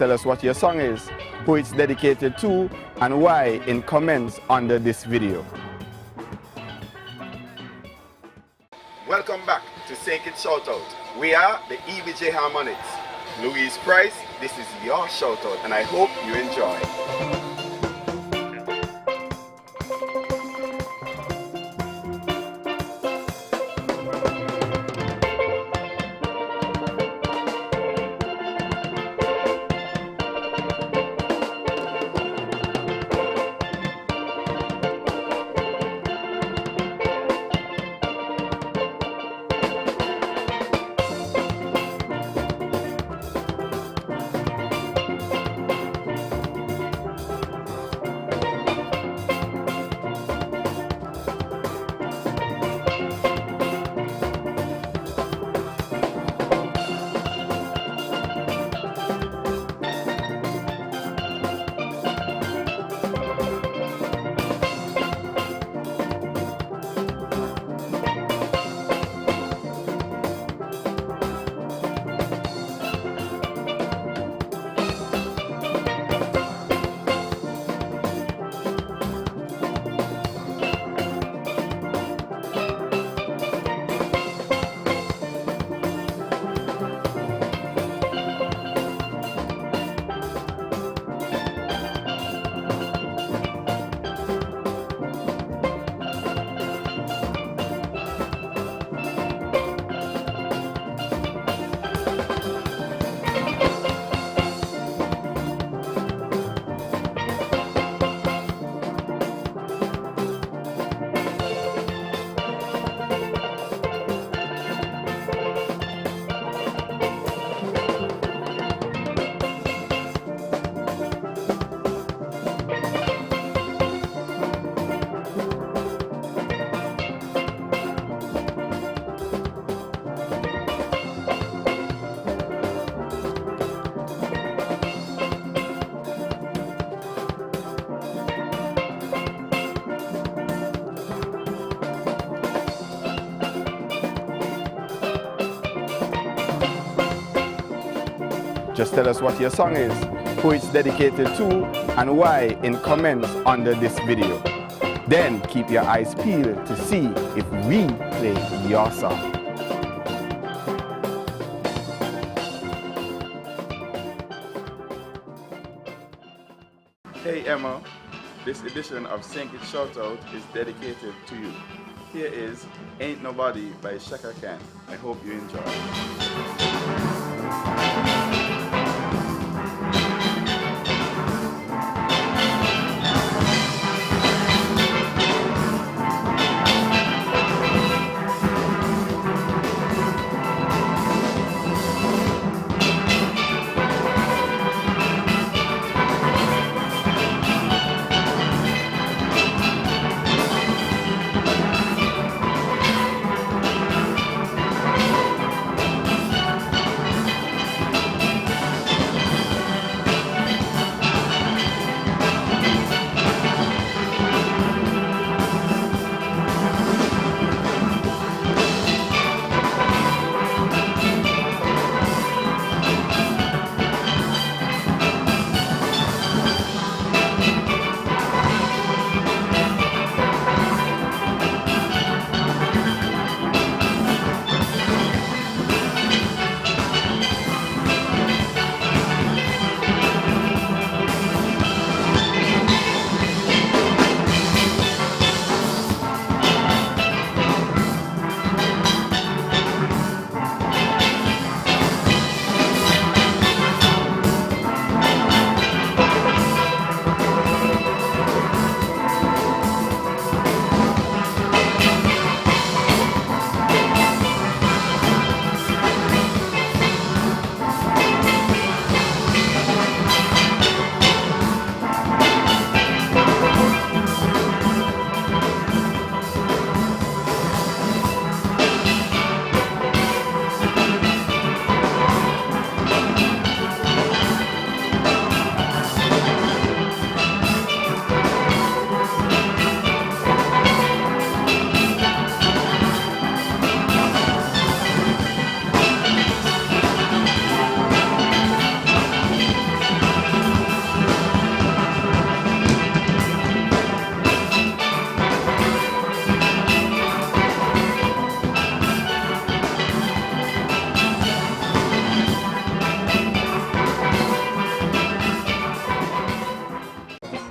Tell us what your song is, who it's dedicated to, and why in comments under this video. Welcome back to St. Kitts Shoutout. We are the EBJ Harmonics. Louise Price, this is your shoutout, and I hope you enjoy. Just tell us what your song is, who it's dedicated to, and why in comments under this video. Then keep your eyes peeled to see if we play your song. Hey Emma, this edition of Sink It Shoutout is dedicated to you. Here is Ain't Nobody by Shaka Khan. I hope you enjoy.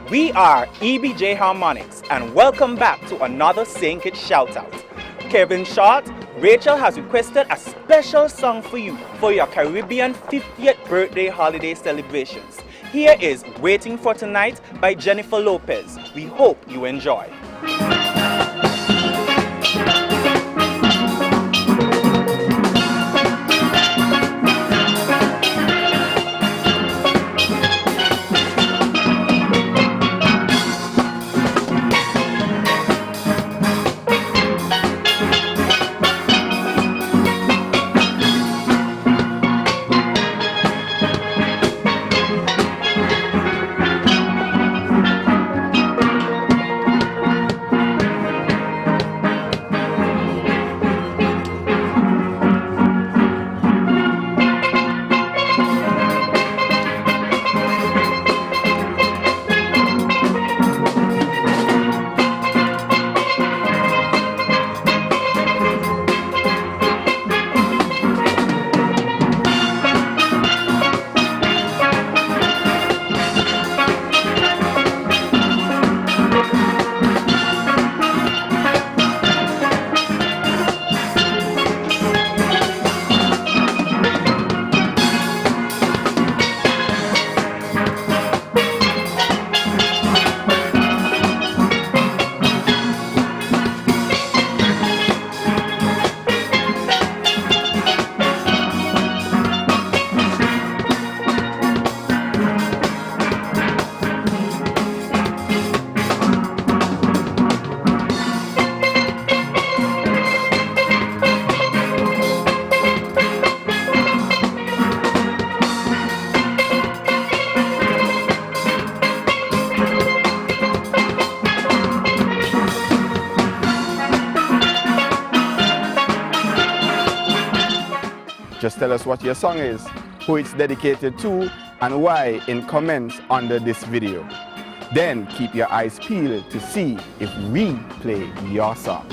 We are EBJ Harmonics and welcome back to another Sink It Shoutout. Kevin Short, Rachel has requested a special song for you for your Caribbean 50th birthday holiday celebrations. Here is Waiting for Tonight by Jennifer Lopez. We hope you enjoy. Just tell us what your song is, who it's dedicated to, and why in comments under this video. Then keep your eyes peeled to see if we play your song.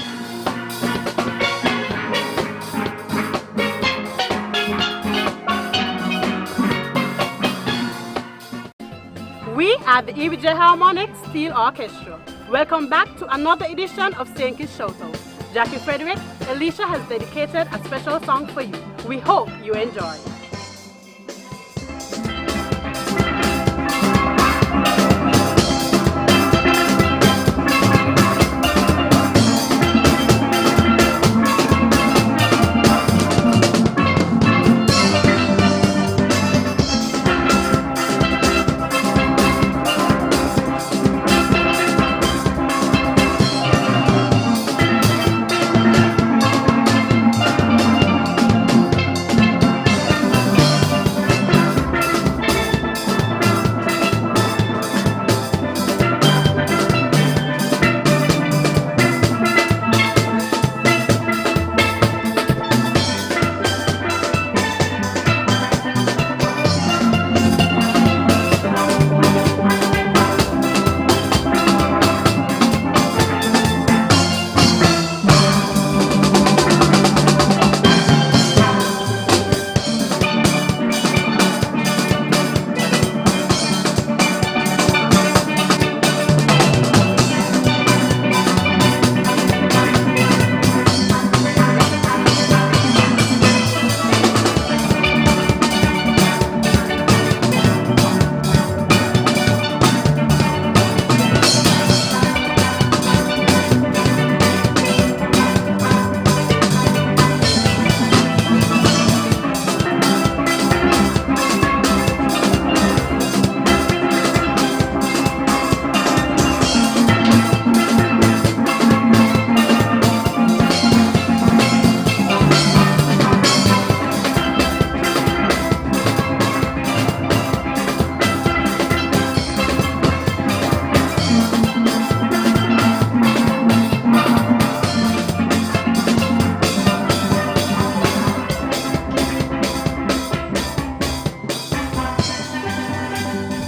We are the EBJ Harmonics Steel Orchestra. Welcome back to another edition of St. Kitts Shoutout. Jackie Frederick, Alicia has dedicated a special song for you. We hope you enjoy.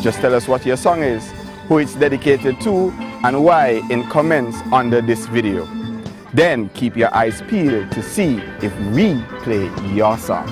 Just tell us what your song is, who it's dedicated to, and why in comments under this video. Then keep your eyes peeled to see if we play your song.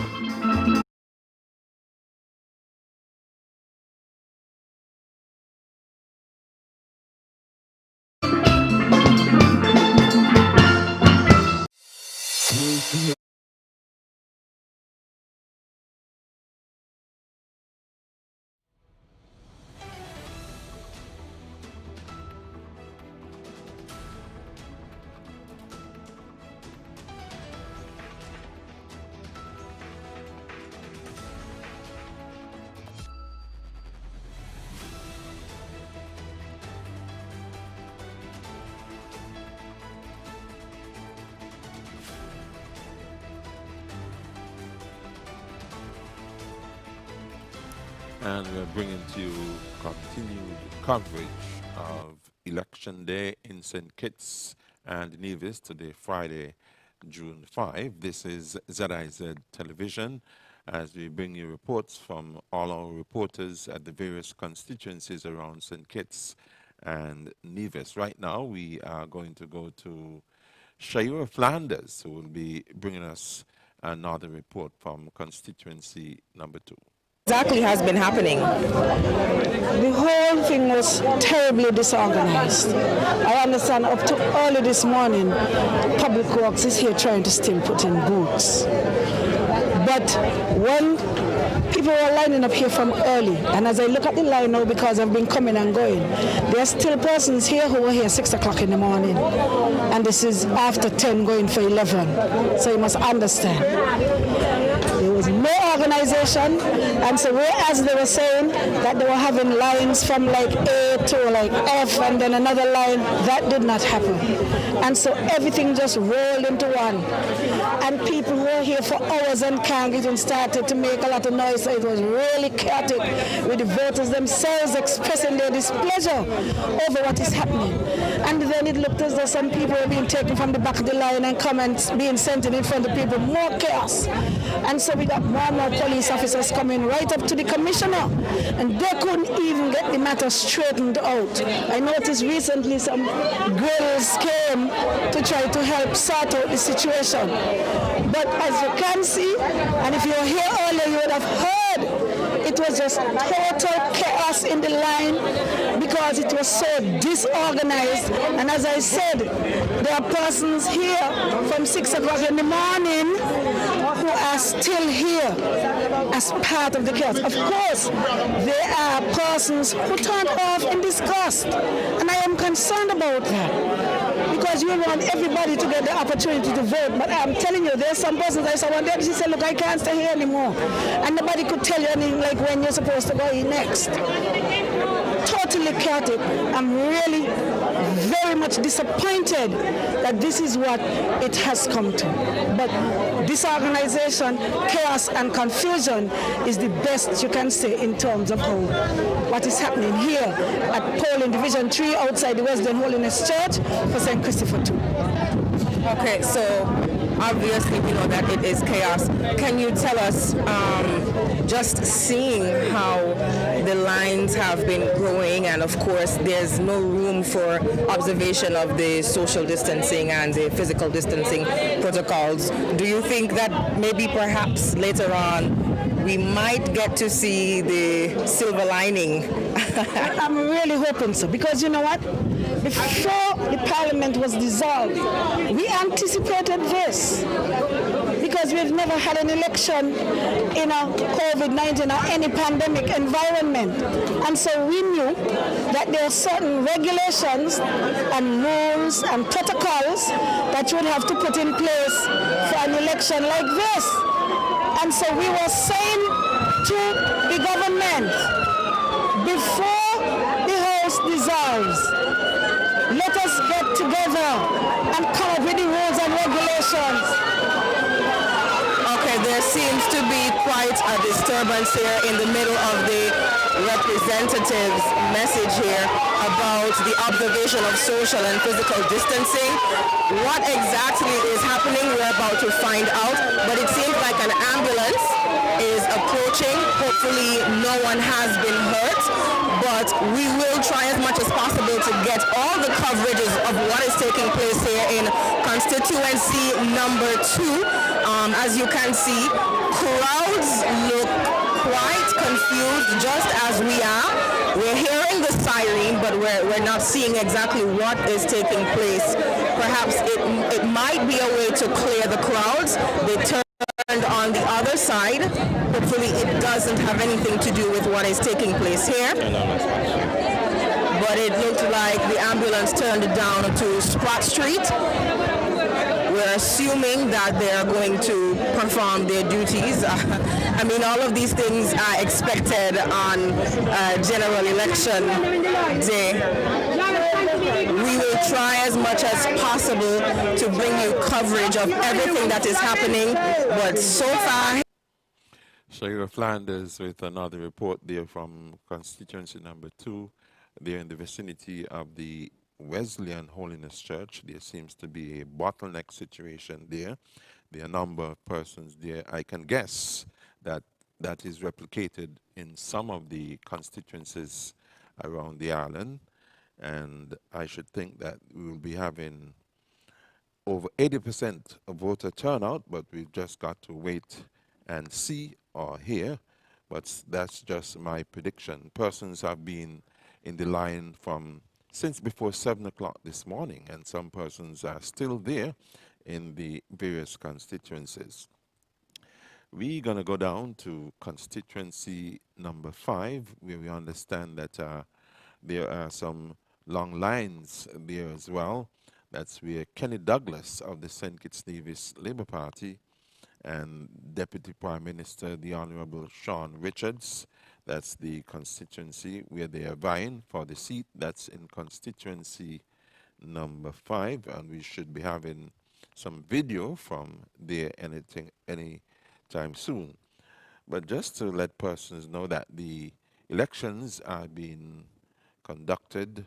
And we're bringing to you continued coverage of Election Day in St. Kitts and Nevis today, Friday, June 5. This is ZIZ Television as we bring you reports from all our reporters at the various constituencies around St. Kitts and Nevis. Right now, we are going to go to Shaira Flanders, who will be bringing us another report from constituency number 2. Exactly has been happening. The whole thing was terribly disorganized. I understand up to early this morning, Public Works is here trying to still put in boots. But when people were lining up here from early, and as I look at the line now, because I've been coming and going, there are still persons here who were here 6 o'clock in the morning. And this is after 10 going for 11. So you must understand. There was no organization, and so whereas they were saying that they were having lines from like A to like F and then another line, that did not happen. And so everything just rolled into one. And people who were here for hours and can't get in started to make a lot of noise, so it was really chaotic with the voters themselves expressing their displeasure over what is happening. And then it looked as though some people were being taken from the back of the line and comments being sent in front of people, more chaos. And so we got more and more police officers coming right up to the commissioner, and they couldn't even get the matter straightened out. I noticed recently some girls came to try to help sort out the situation. But as you can see, and if you were here earlier, you would have heard it was just total chaos in the line because it was so disorganized. And as I said, there are persons here from 6 o'clock in the morning who are still here as part of the chaos. Of course, there are persons who turned off in disgust, and I am concerned about that because we want everybody to get the opportunity to vote. But I'm telling you, there's some persons, I saw one day, she said, look, I can't stay here anymore. And nobody could tell you anything like when you're supposed to go in next. Totally chaotic. I'm really very much disappointed that this is what it has come to. But disorganization, chaos, and confusion is the best you can say in terms of how what is happening here at Polling Division 3 outside the Wesleyan Holiness Church for St. Christopher II. Okay, so obviously we know that it is chaos. Can you tell us, just seeing how the lines have been growing, and of course there's no room for observation of the social distancing and the physical distancing protocols, do you think that maybe perhaps later on we might get to see the silver lining? I'm really hoping so, because you know what? Before the parliament was dissolved, we anticipated this because we've never had an election in a COVID-19 or any pandemic environment. And so we knew that there are certain regulations and rules and protocols that you would have to put in place for an election like this. And so we were saying to the government, before the House dissolves, let us get together and come up with the rules and regulations. Okay, there seems to be quite a disturbance here in the middle of the representative's message here about the observation of social and physical distancing. What exactly is happening, we're about to find out, but it seems like an ambulance is approaching. Hopefully no one has been hurt, but we will try as much as possible to get all the coverages of what is taking place here in constituency number 2. As you can see, crowds look quite confused, just as we are. We're hearing the siren, but we're not seeing exactly what is taking place. Perhaps it might be a way to clear the crowds. They turned on the other side. Hopefully it doesn't have anything to do with what is taking place here. But it looked like the ambulance turned down to Sprott Street. We're assuming that they are going to perform their duties. I mean, all of these things are expected on general election day. We will try as much as possible to bring you coverage of everything that is happening, but so far... Sheriff Flanders with another report there from constituency number 2, there in the vicinity of the Wesleyan Holiness Church. There seems to be a bottleneck situation there. There are a number of persons there. I can guess that that is replicated in some of the constituencies around the island, and I should think that we will be having over 80% of voter turnout, but we've just got to wait and see or hear. But that's just my prediction. Persons have been in the line from since before 7 o'clock this morning, and some persons are still there in the various constituencies. We're going to go down to constituency number 5, where we understand that there are some long lines there as well. That's where Kenny Douglas of the St. Kitts Nevis Labour Party and Deputy Prime Minister, the Honorable Sean Richards, that's the constituency where they are vying for the seat. That's in constituency number 5, and we should be having some video from there anytime soon. But just to let persons know that the elections are being conducted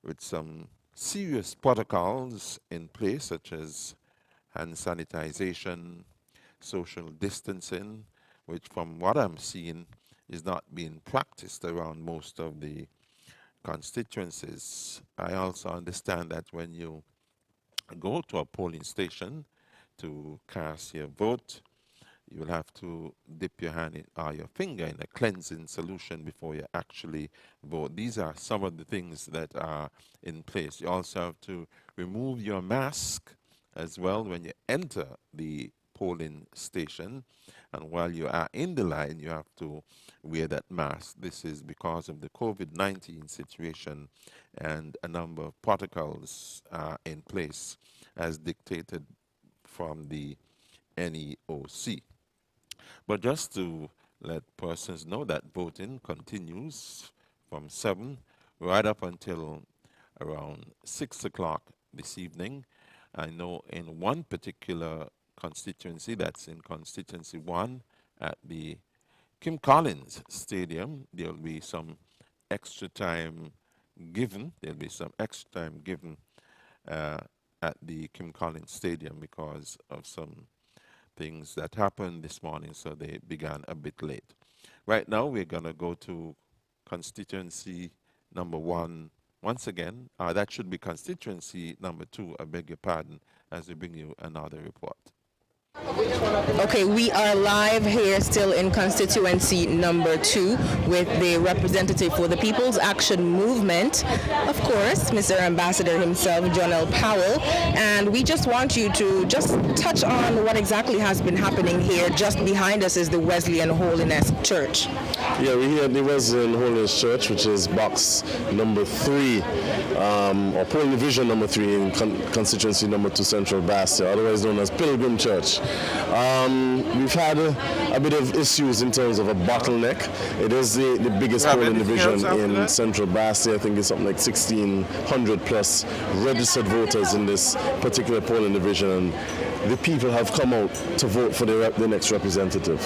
with some serious protocols in place, such as hand sanitization, social distancing, which from what I'm seeing is not being practiced around most of the constituencies. I also understand that when you go to a polling station to cast your vote, you will have to dip your hand or your finger in a cleansing solution before you actually vote. These are some of the things that are in place. You also have to remove your mask as well when you enter the polling station. And while you are in the line, you have to wear that mask. This is because of the COVID-19 situation, and a number of protocols are in place as dictated from the NEOC. But just to let persons know that voting continues from 7 right up until around 6 o'clock this evening. I know in one particular constituency, that's in Constituency 1 at the Kim Collins Stadium, there will be some extra time given. There'll be some extra time given at the Kim Collins Stadium because of some things that happened this morning, so they began a bit late. Right now, we're going to go to constituency number 1 once again. That should be constituency number 2, I beg your pardon, as we bring you another report. Okay, we are live here still in constituency number 2 with the representative for the People's Action Movement, of course, Mr. Ambassador himself, John L. Powell, and we just want you to just touch on what exactly has been happening here. Just behind us is the Wesleyan Holiness Church. Yeah, we're here at the Wesleyan Holiness Church, which is box number 3, or polling division number 3 in constituency number 2, Central Bastia, otherwise known as Pilgrim Church. We've had a bit of issues in terms of a bottleneck. It is the biggest polling division in Central Bastia. I think it's something like 1,600 plus registered voters in this particular polling division. And the people have come out to vote for the next representative.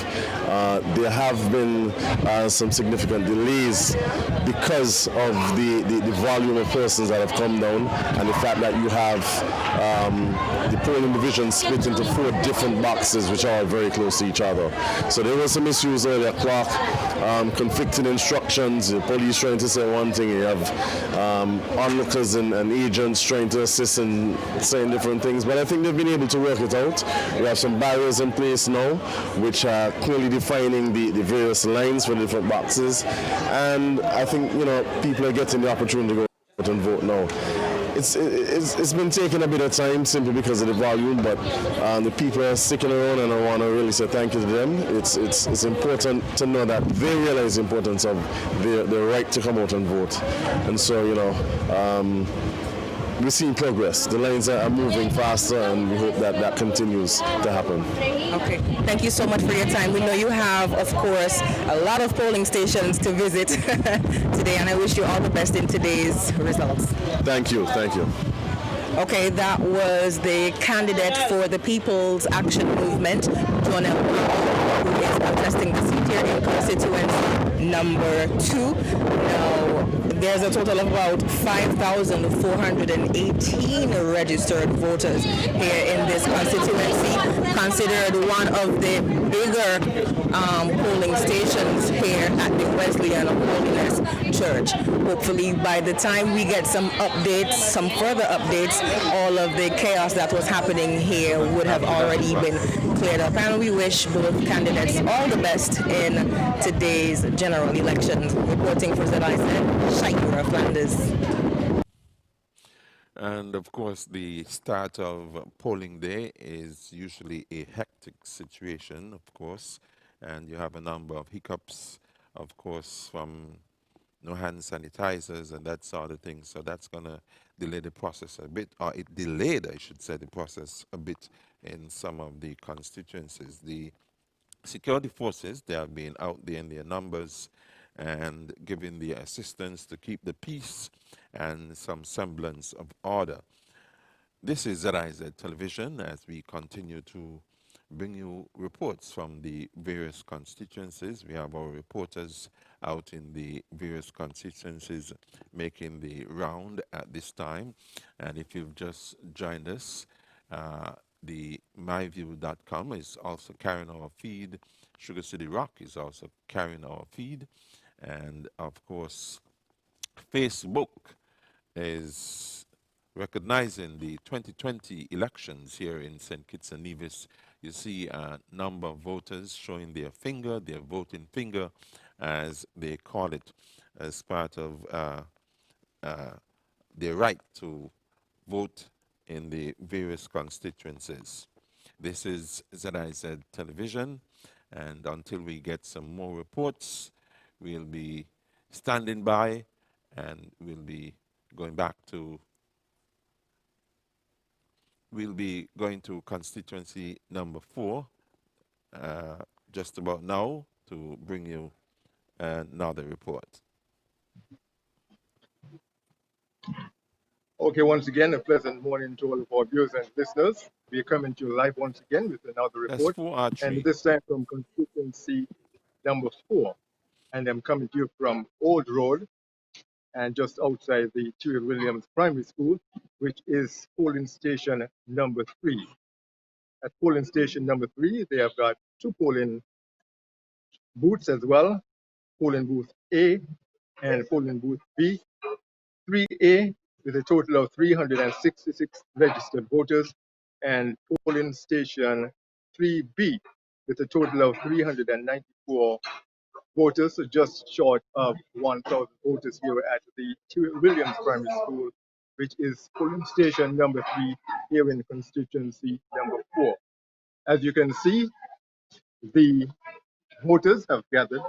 There have been some significant delays because of the volume of persons that have come down, and the fact that you have the polling division split into 4 different boxes which are very close to each other. So there were some issues earlier, clock, conflicting instructions, the police trying to say one thing, you have onlookers and agents trying to assist in saying different things, but I think they've been able to work it out. We have some barriers in place now which are clearly defining the various lines for the different boxes, and I think people are getting the opportunity to go out and vote now. It's been taking a bit of time simply because of the volume, but the people are sticking around, and I want to really say thank you to them. It's important to know that they realize the importance of their right to come out and vote, and so we're seeing progress. The lines are moving faster, and we hope that continues to happen. Okay, thank you so much for your time. We know you have, of course, a lot of polling stations to visit today, and I wish you all the best in today's results. Thank you, thank you. Okay, that was the candidate for the People's Action Movement, John L. Powell, who is contesting the seat here in constituency number 2. Now, there's a total of about 5,418 registered voters here in this constituency, considered one of the bigger polling stations here at the Wesleyan Holiness Church. Hopefully by the time we get some updates, some further updates, all of the chaos that was happening here would have already been cleared up. And we wish both candidates all the best in today's general elections. Reporting for ZIZ, Shaira Flanders. And of course, the start of polling day is usually a hectic situation, of course, and you have a number of hiccups, of course, from no hand sanitizers and that sort of thing. So that's going to delay the process a bit, or it delayed, I should say, the process a bit in some of the constituencies. The security forces, they have been out there in their numbers and giving the assistance to keep the peace and some semblance of order. This is ZIZ Television as we continue to bring you reports from the various constituencies. We have our reporters out in the various constituencies making the round at this time. And if you've just joined us, the myview.com is also carrying our feed. Sugar City Rock is also carrying our feed. And of course, Facebook is recognizing the 2020 elections here in St. Kitts and Nevis. You see a number of voters showing their voting finger, as they call it, as part of their right to vote in the various constituencies. This is ZIZ Television, and until we get some more reports, we'll be standing by, and we'll be going to constituency number 4 just about now to bring you another report. Okay, once again, a pleasant morning to all of our viewers and listeners. We are coming to you live once again with another report. And this time from constituency number 4. And I'm coming to you from Old Road and just outside the T.W. Williams Primary School, which is polling station number 3. At polling station number 3, they have got 2 polling booths as well, polling booth A and polling booth B. 3A with a total of 366 registered voters, and polling station 3B with a total of 394 voters, so just short of 1,000 voters here at the Williams Primary School, which is polling station number 3 here in constituency number 4. As you can see, the voters have gathered,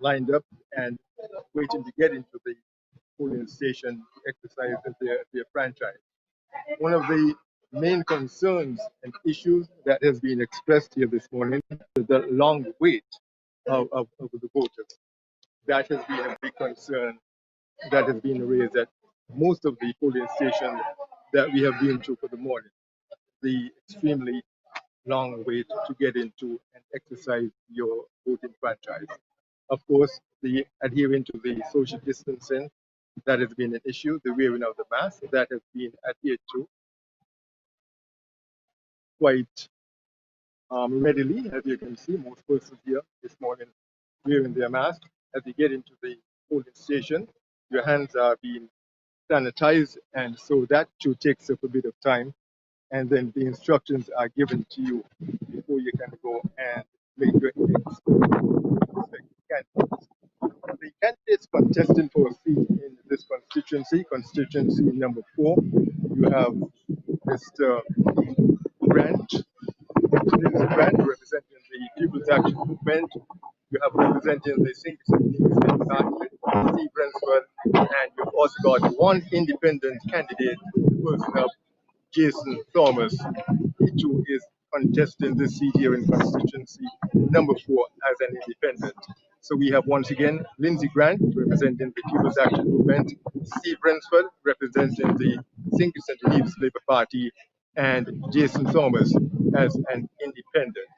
lined up, and waiting to get into the polling station to exercise their franchise. One of the main concerns and issues that has been expressed here this morning is the long wait of the voters. That has been a big concern that has been raised at most of the polling stations that we have been to for the morning. The extremely long wait to get into and exercise your voting franchise. Of course, the adhering to the social distancing, that has been an issue. The wearing of the mask, that has been adhered to quite readily. As you can see, most persons here this morning wearing their mask. As you get into the polling station, your hands are being sanitized, and so that too takes up a bit of time. And then the instructions are given to you before you can go and make your candidates. The candidates contesting for a seat in this constituency, constituency number 4, you have Mr. Grant, representing the People's Action Movement. You have representing the Single Party, Steve Brenswell, and you've also got one independent candidate, the person of Jason Thomas. He too is contesting this seat here in constituency number 4 as an independent. So we have once again Lindsey Grant representing the People's Action Movement, Steve Brensford representing the St. Leaves Labour Party, and Jason Thomas as an independent.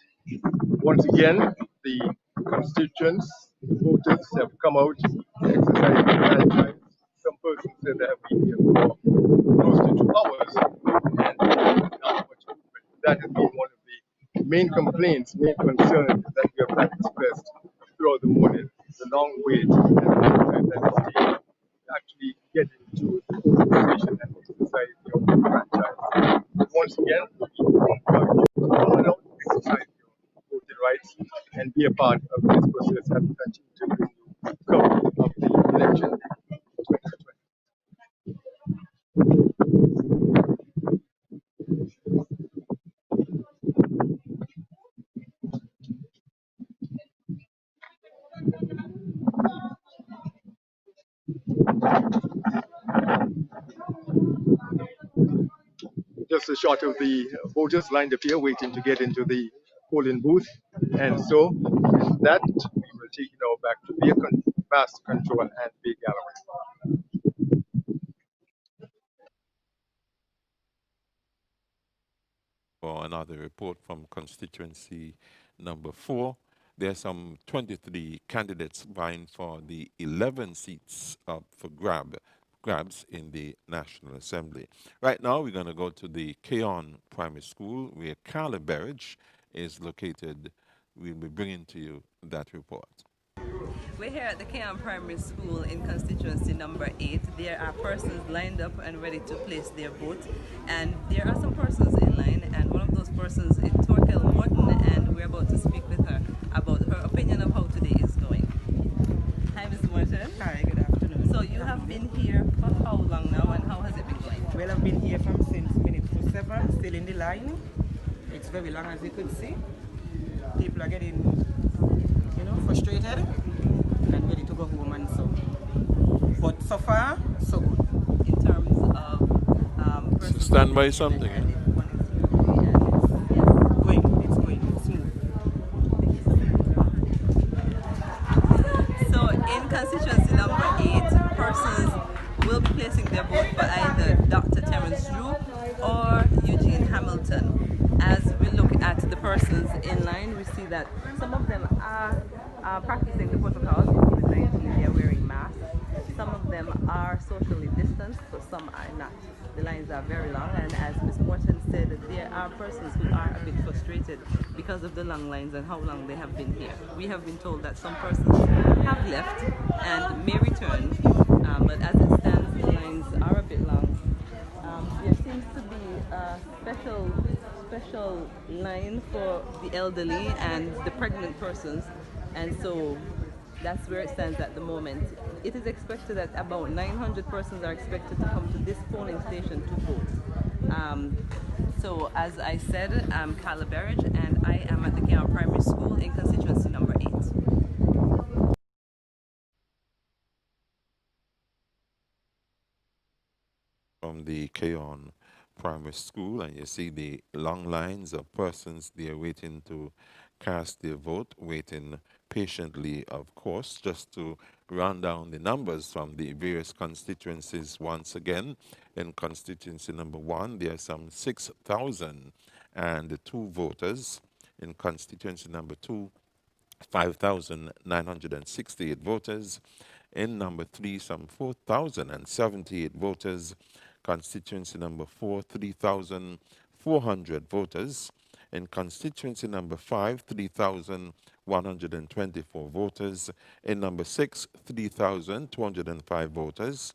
Once again, the constituents, the voters have come out to exercise their franchise. Some persons said they have been here for close to 2 hours, and not much movement. That has been one of the main complaints, main concerns that we have expressed throughout the morning. The long wait and the time that it's taken to actually get into the polling station and exercise your franchise. Once again, we encourage you to come out, exercise your voting rights, and be a part of this process and continue to bring you coverage of the election in 2020. Just a shot of the voters lined up here waiting to get into the polling booth. And so with that, we will take it now back to beer master control and beer gallery. For another report from constituency number 4. There are some 23 candidates vying for the 11 seats up for grab. grabs in the National Assembly. Right now, we're going to go to the Keon Primary School, where Carla Berridge is located. We'll be bringing to you that report. We're here at the Keon Primary School in constituency number 8. There are persons lined up and ready to place their vote, and there are some persons in line, and one of those persons is Torkel Morton, and we're about to speak with her about her opinion of how today is going. Hi, Ms. Morton. Hi, good afternoon. So you have been here for how long now, and how has it been going? Well, I've been here from since minute to 7, still in the line. It's very long, as you could see. People are getting, frustrated and ready to go home and so. But so far, so good. In terms of stand by something. It's going smooth. So in constituency number 8, persons will be placing their vote for either Dr. Terence Drew or Eugene Hamilton. As we look at the persons in line, we see that some of them are practicing the protocols of COVID-19. They are wearing masks. Some of them are socially distanced, but some are not. The lines are very long, and as Ms. Morton said, there are persons who are a bit frustrated because of the long lines and how long they have been here. We have been told that some persons have left and may return, but as it stands, the lines are a bit long. There seems to be a special line for the elderly and the pregnant persons, and so that's where it stands at the moment. It is expected that about 900 persons are expected to come to this polling station to vote. So as I said, I'm Carla Berridge, and I am at the Keon Primary School in constituency number 8. From the Keon Primary School, and you see the long lines of persons there waiting to cast their vote, waiting patiently, of course. Just to run down the numbers from the various constituencies once again. In constituency number 1, there are some 6,002 voters. In constituency number 2, 5,968 voters. In number 3, some 4,078 voters. Constituency number 4, 3,400 voters. In constituency number 5, 3,124 voters. In number 6, 3,205 voters.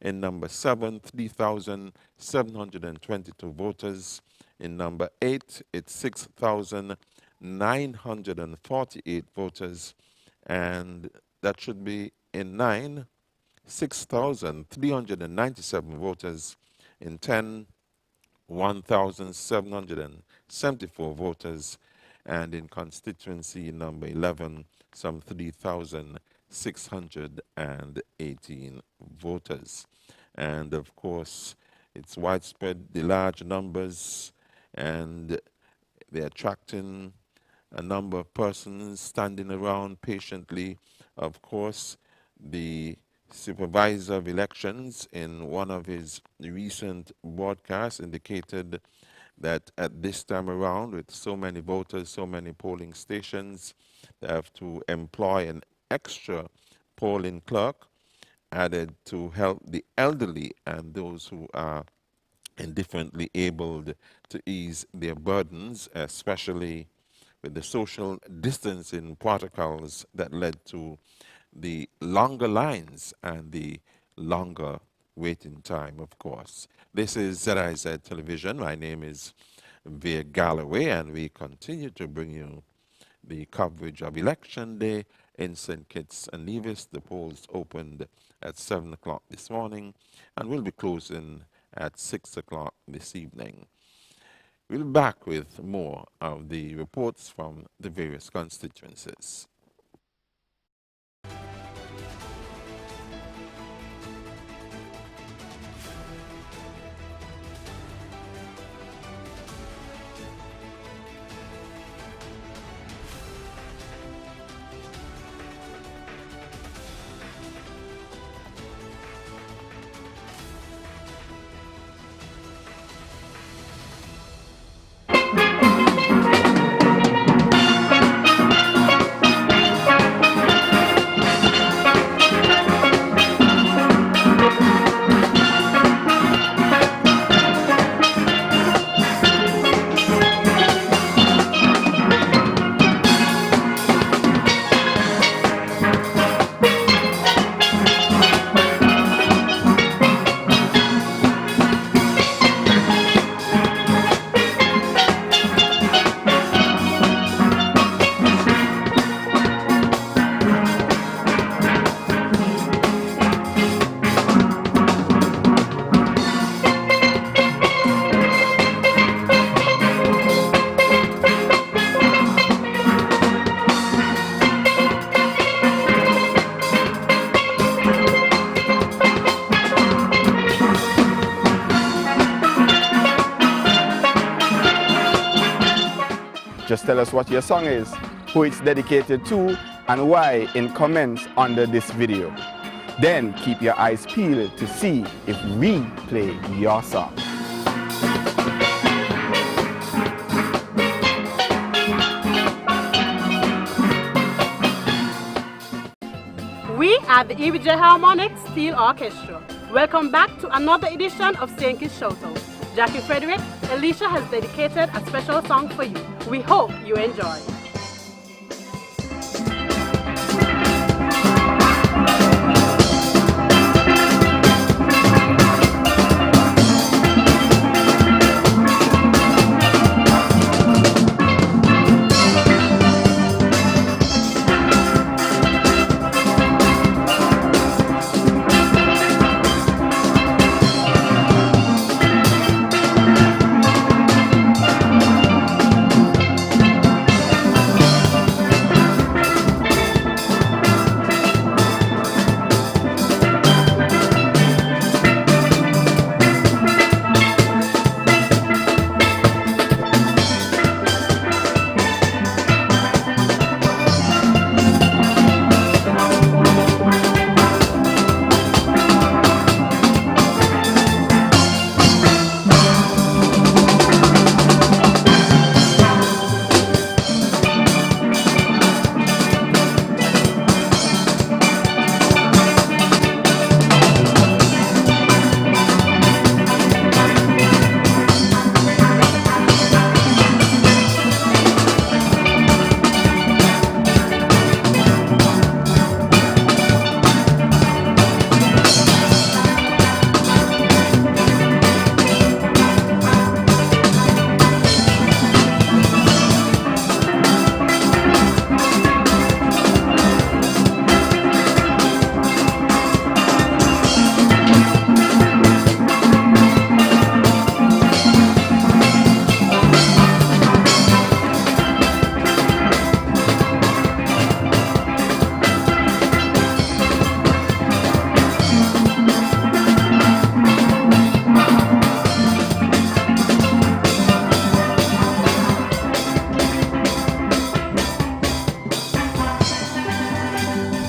In number 7, 3,722 voters. In number 8, it's 6,948 voters. And that should be in 9, 6,397 voters. In 10, 1,774 voters, and in constituency number 11, some 3,618 voters. And of course, it's widespread, the large numbers, and they're attracting a number of persons standing around patiently. Of course, the supervisor of elections in one of his recent broadcasts indicated that at this time around, with so many voters, so many polling stations, they have to employ an extra polling clerk added to help the elderly and those who are indifferently abled to ease their burdens, especially with the social distancing protocols that led to the longer lines and the longer waiting time, of course. This is ZIZ Television. My name is Veer Galloway, and we continue to bring you the coverage of Election Day in St. Kitts and Nevis. The polls opened at 7 o'clock this morning and will be closing at 6 o'clock this evening. We'll be back with more of the reports from the various constituencies. Just tell us what your song is, who it's dedicated to, and why in comments under this video. Then keep your eyes peeled to see if we play your song. We are the EBJ Harmonics Steel Orchestra. Welcome back to another edition of St. Kitts Showtime. Jackie Frederick, Alicia has dedicated a special song for you. We hope you enjoy.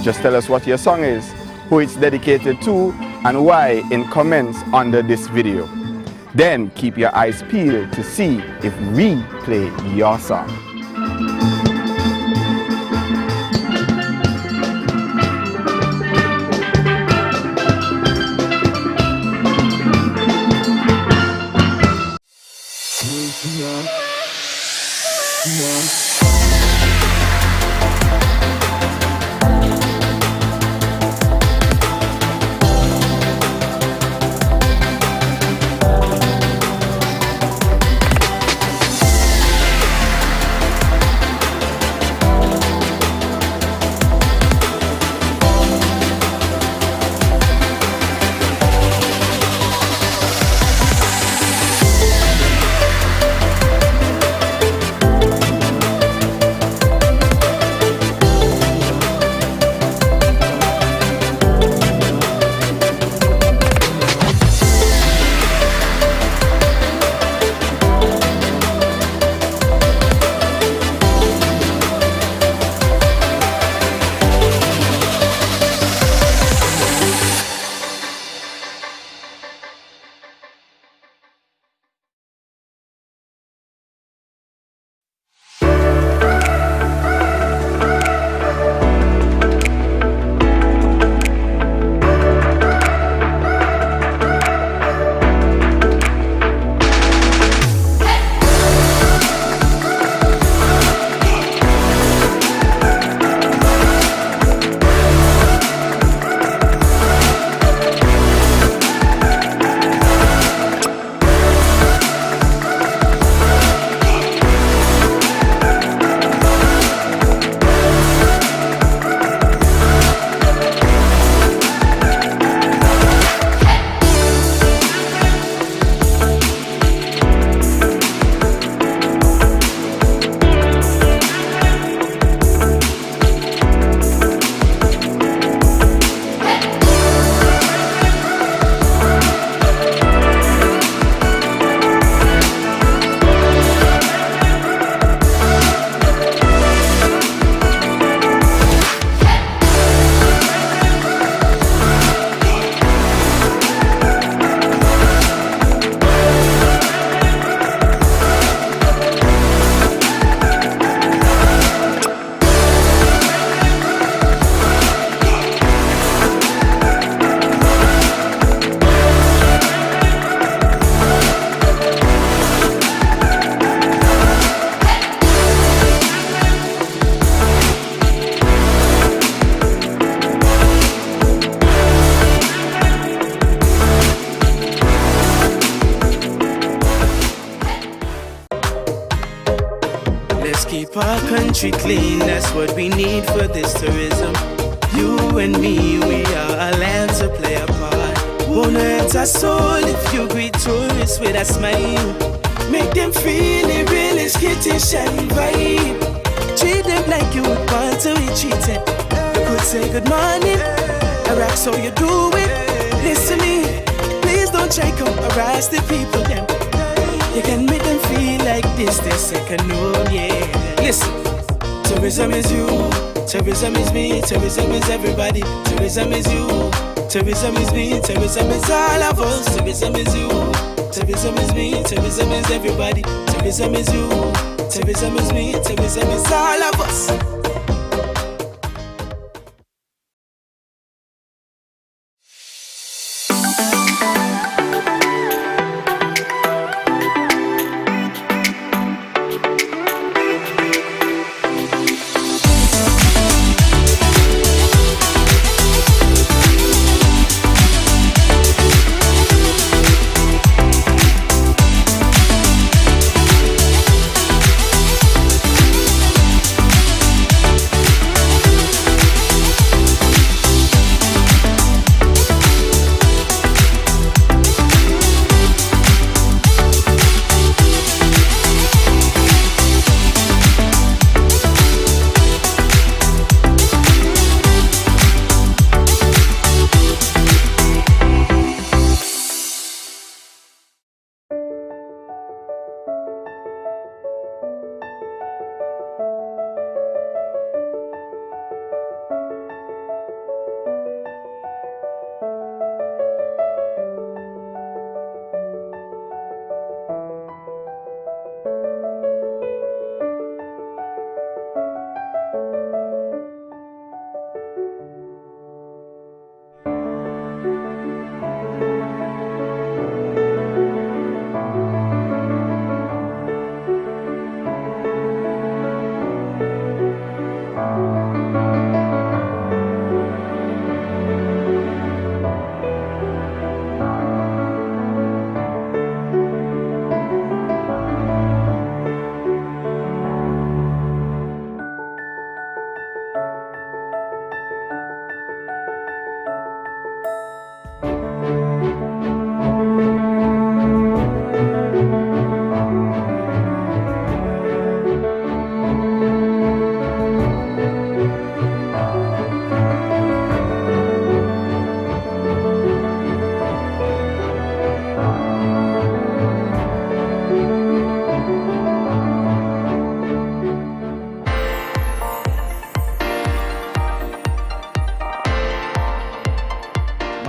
Just tell us what your song is, who it's dedicated to, and why in comments under this video. Then keep your eyes peeled to see if we play your song. our country clean, that's what we need for this tourism. You and me, we are allowed to play a part. Won't hurt our soul if you greet tourists with a smile. Make them feel the real skittish and vibe. Treat them like you would want to be treated. You could say good morning, Iraq, so you do it. Listen to me, please don't try come harass the people them. You can make them feel like this, their second home, yeah. Listen, tourism is you, tourism is me, tourism is everybody. Tourism is you, tourism is me, tourism is all of us. Tourism is you, tourism is me, tourism is everybody. Tourism is you, tourism is me, tourism is all of us.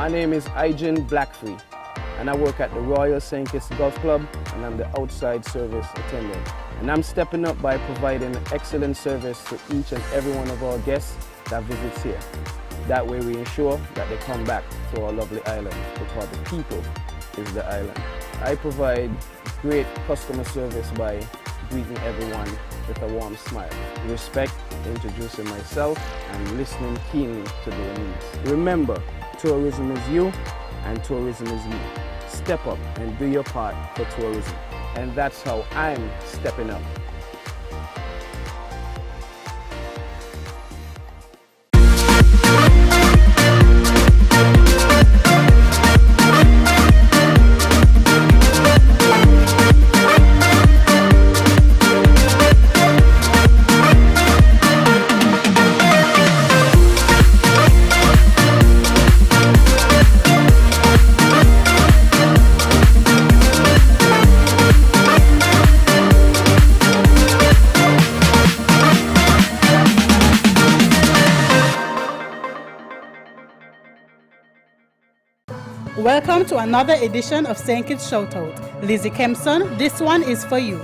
My name is Ijin Blackfree, and I work at the Royal St. Kitts Golf Club, and I'm the outside service attendant. And I'm stepping up by providing excellent service to each and every one of our guests that visits here. That way we ensure that they come back to our lovely island, because the people is the island. I provide great customer service by greeting everyone with a warm smile, respect, introducing myself, and listening keenly to their needs. Remember, tourism is you and tourism is me. Step up and do your part for tourism. And that's how I'm stepping up. Welcome to another edition of St. Kitts Shoutout. Lizzie Kempson, this one is for you.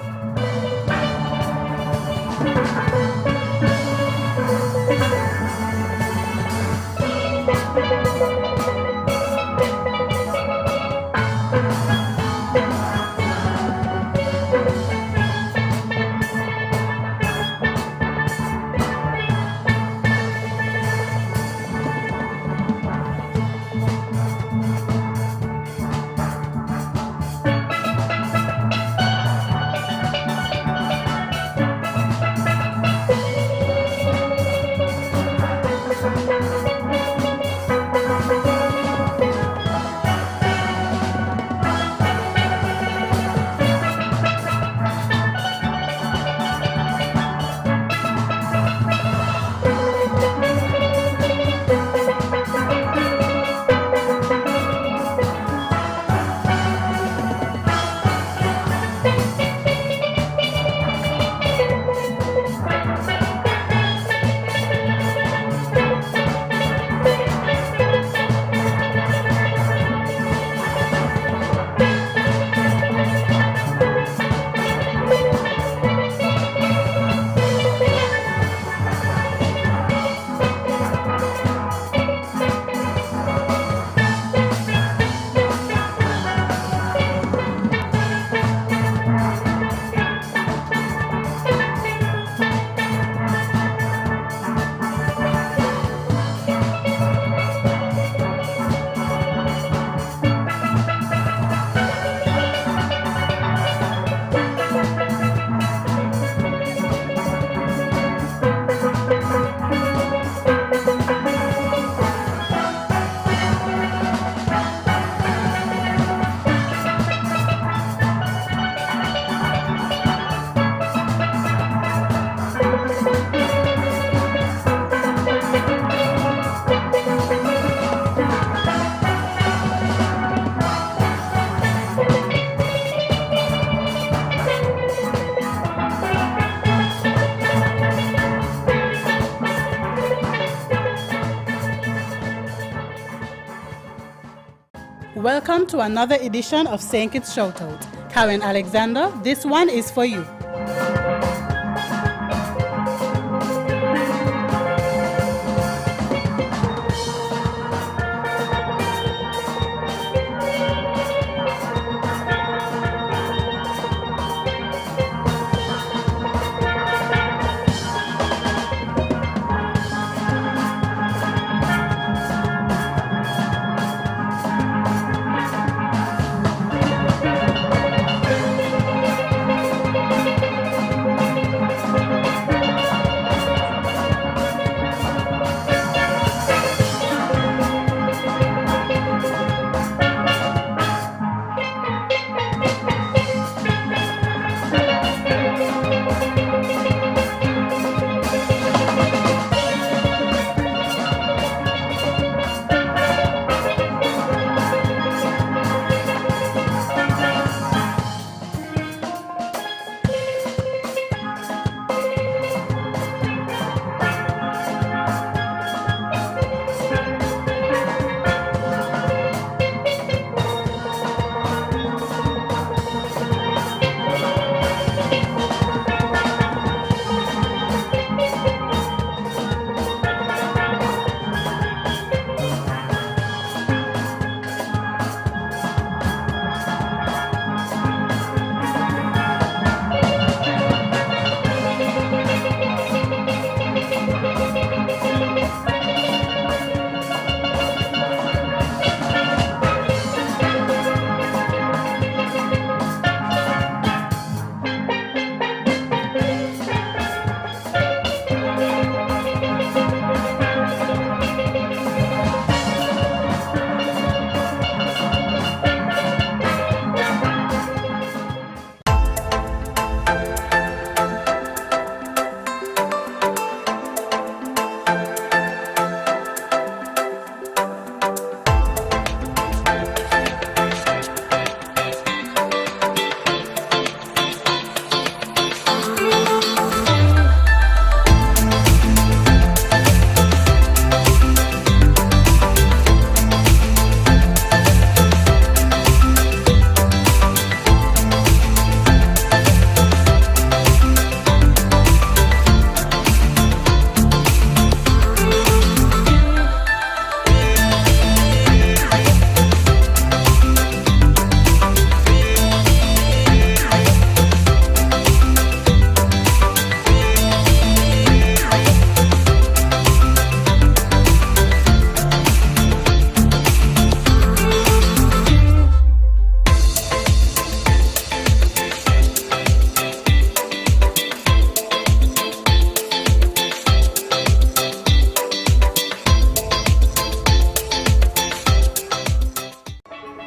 welcome to another edition of St. Kitts Shoutout. Karen Alexander, this one is for you.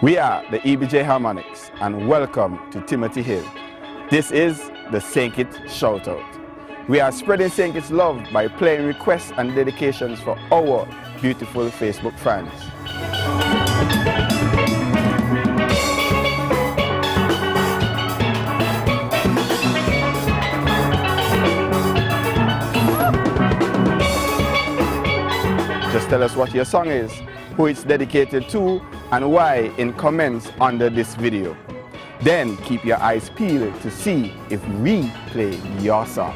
We are the EBJ Harmonics, and welcome to Timothy Hill. This is the St. Kitts Shoutout. We are spreading St. Kitts love by playing requests and dedications for our beautiful Facebook fans. Just tell us what your song is, who it's dedicated to, and why in comments under this video. Then keep your eyes peeled to see if we play your song.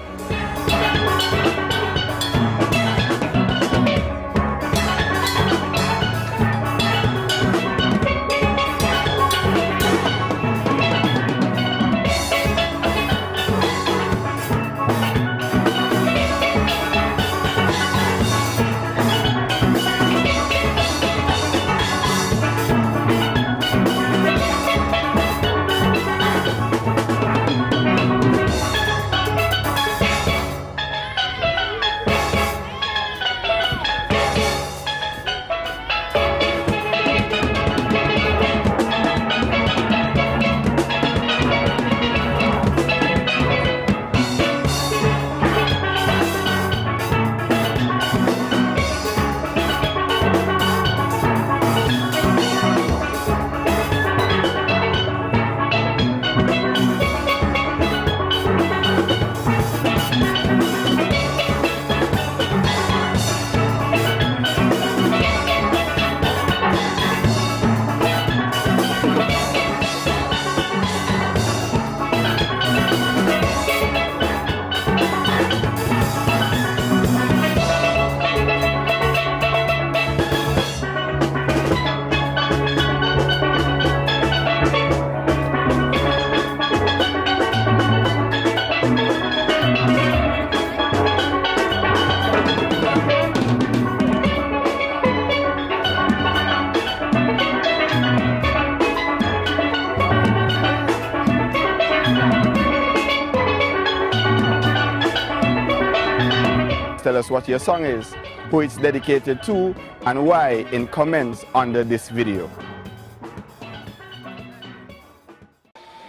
us what your song is, who it's dedicated to, and why in comments under this video.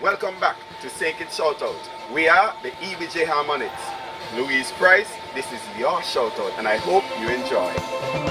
Welcome back to St. Kitts Shoutout. We are the EBJ Harmonics. Louise Price, this is your shoutout, and I hope you enjoy.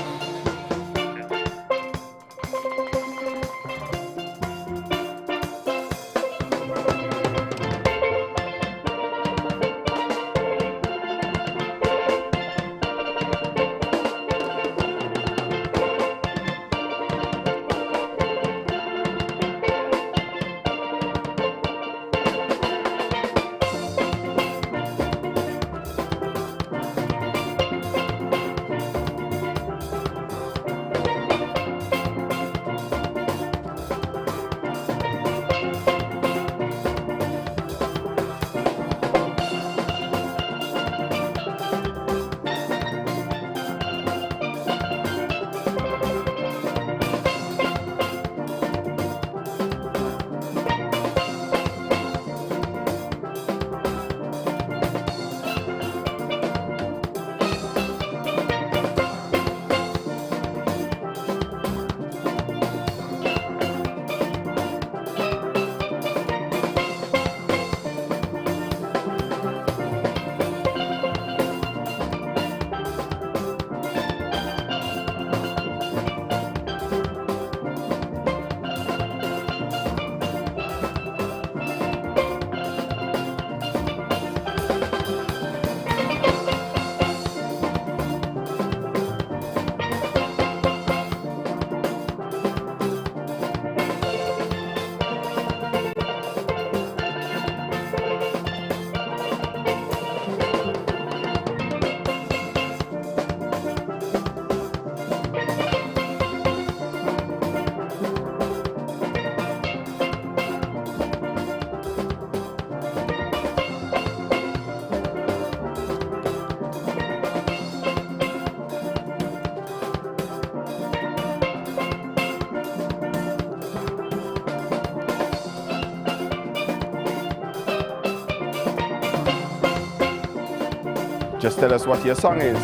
Just tell us what your song is,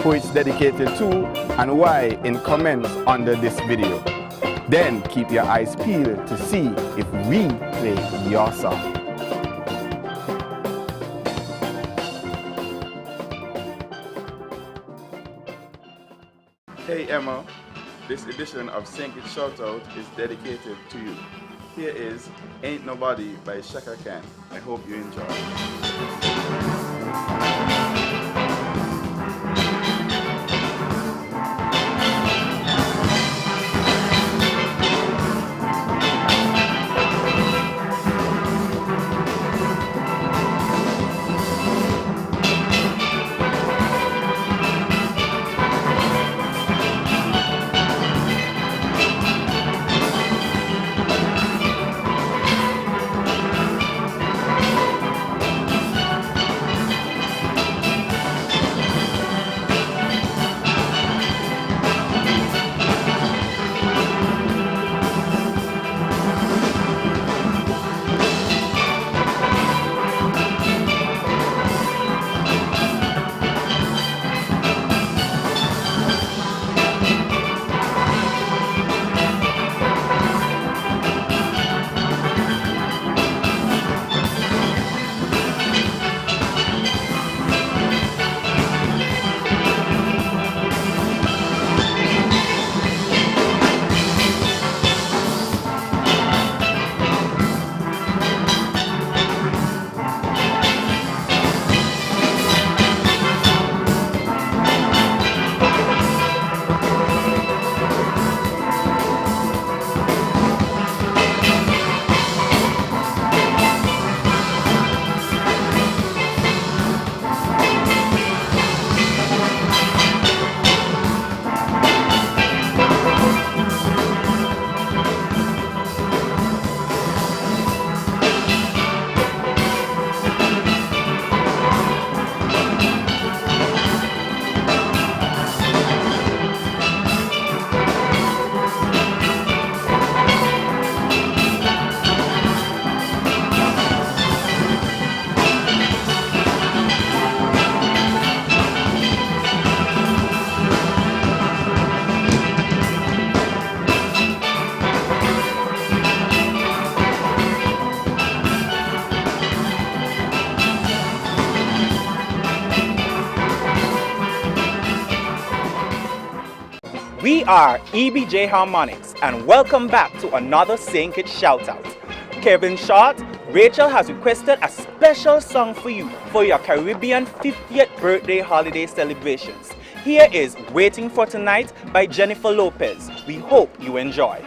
who it's dedicated to, and why in comments under this video. Then keep your eyes peeled to see if we play your song. Hey Emma, this edition of St. Kitts Shoutout is dedicated to you. Here is Ain't Nobody by Shaka Khan. I hope you enjoy. We are EBJ Harmonics, and welcome back to another St. Kitts Shoutout. Kevin Short, Rachel has requested a special song for you for your Caribbean 50th birthday holiday celebrations. Here is Waiting for Tonight by Jennifer Lopez. We hope you enjoy.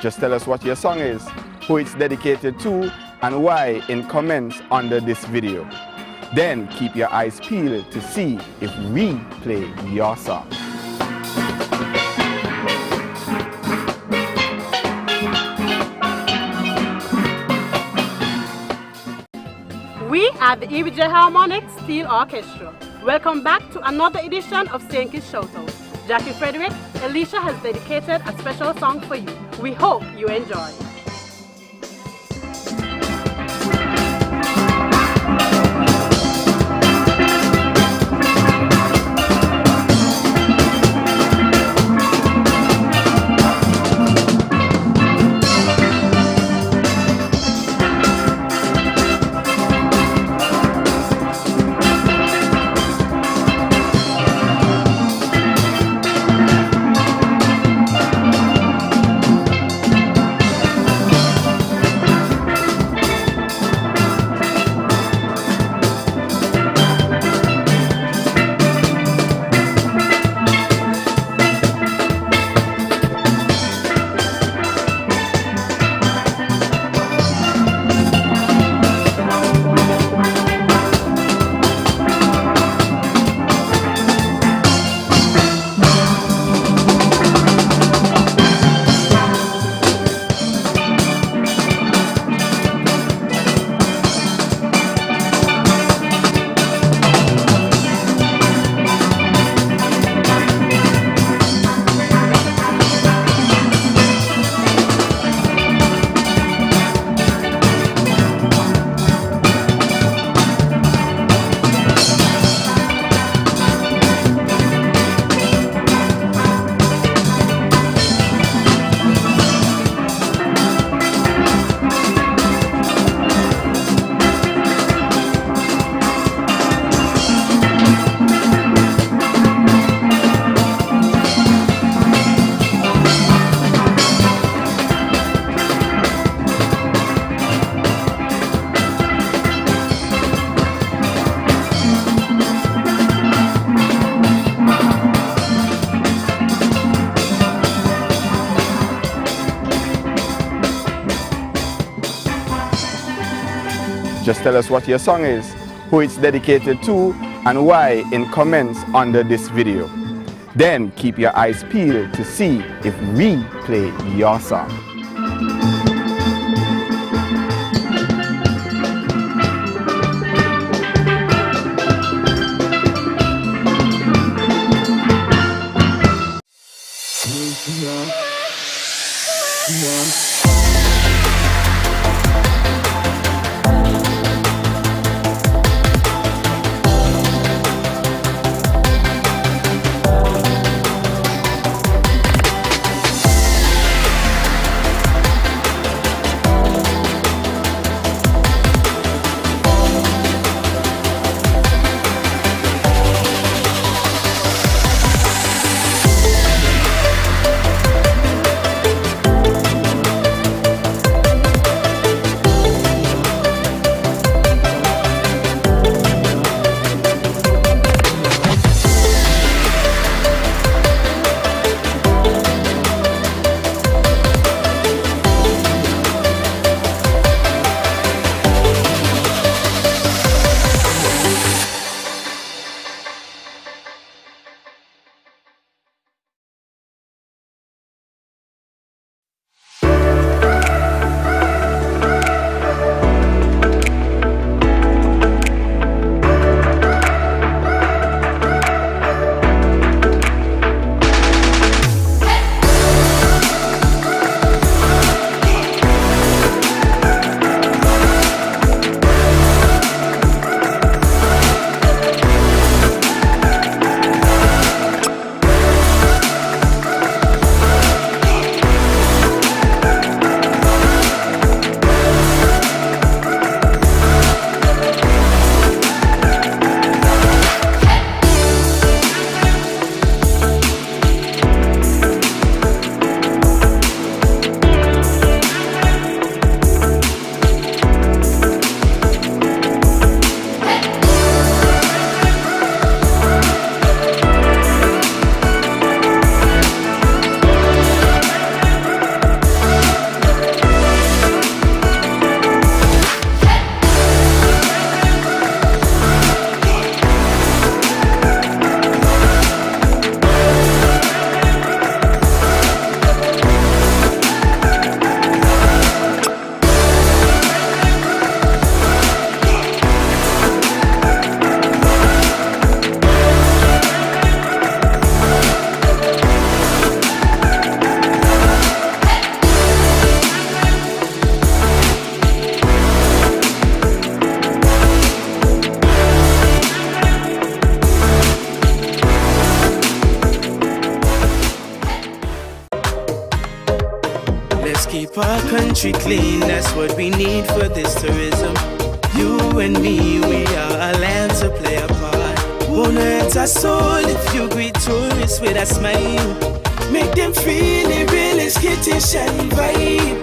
Just tell us what your song is, who it's dedicated to, and why in comments under this video. Then keep your eyes peeled to see if we play your song. We are the EBJ Harmonics Steel Orchestra. Welcome back to another edition of St. Kitts Shoutout. Jackie Frederick, Alicia has dedicated a special song for you. We hope you enjoy. Just tell us what your song is, who it's dedicated to, and why in comments under this video. Then keep your eyes peeled to see if we play your song. Keep our country clean, that's what we need for this tourism. You and me, we are a land to play a part. Won't hurt our soul if you greet tourists with a smile. Make them feel the realest British and vibe.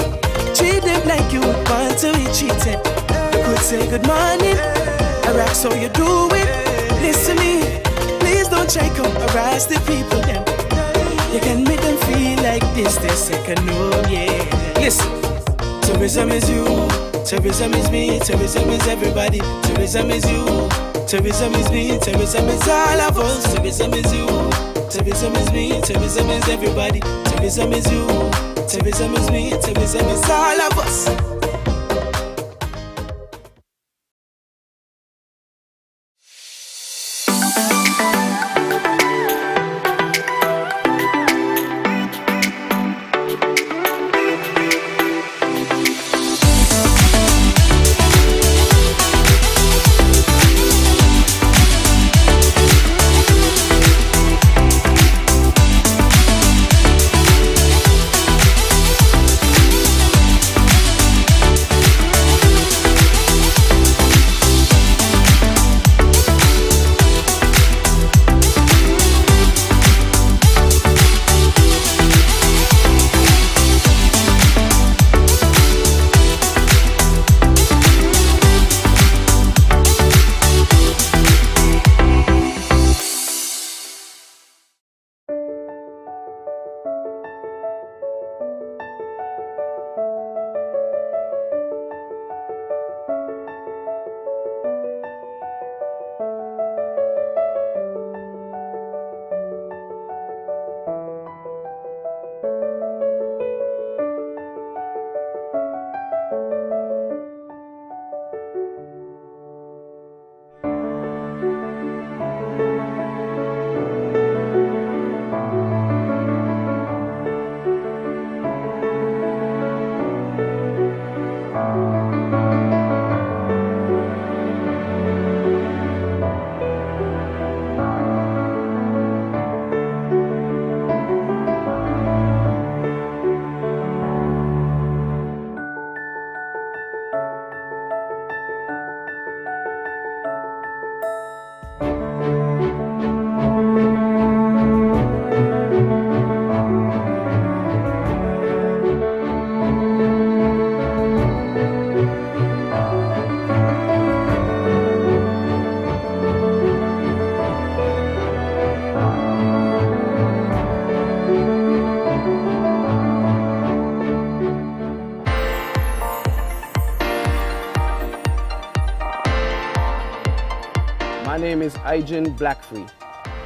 Treat them like you would want to be treated. You could say good morning, Iraq, so you do it. Listen to me, please don't try come harass the people them. You can make them feel like this, their second home, yeah. Listen, tourism is you, tourism is me, tourism is everybody, tourism is you, tourism is me, tourism is all of us, tourism is you, tourism is me, tourism is everybody, tourism is you, tourism is me, tourism is all of us. My name is Ijin Blackfree,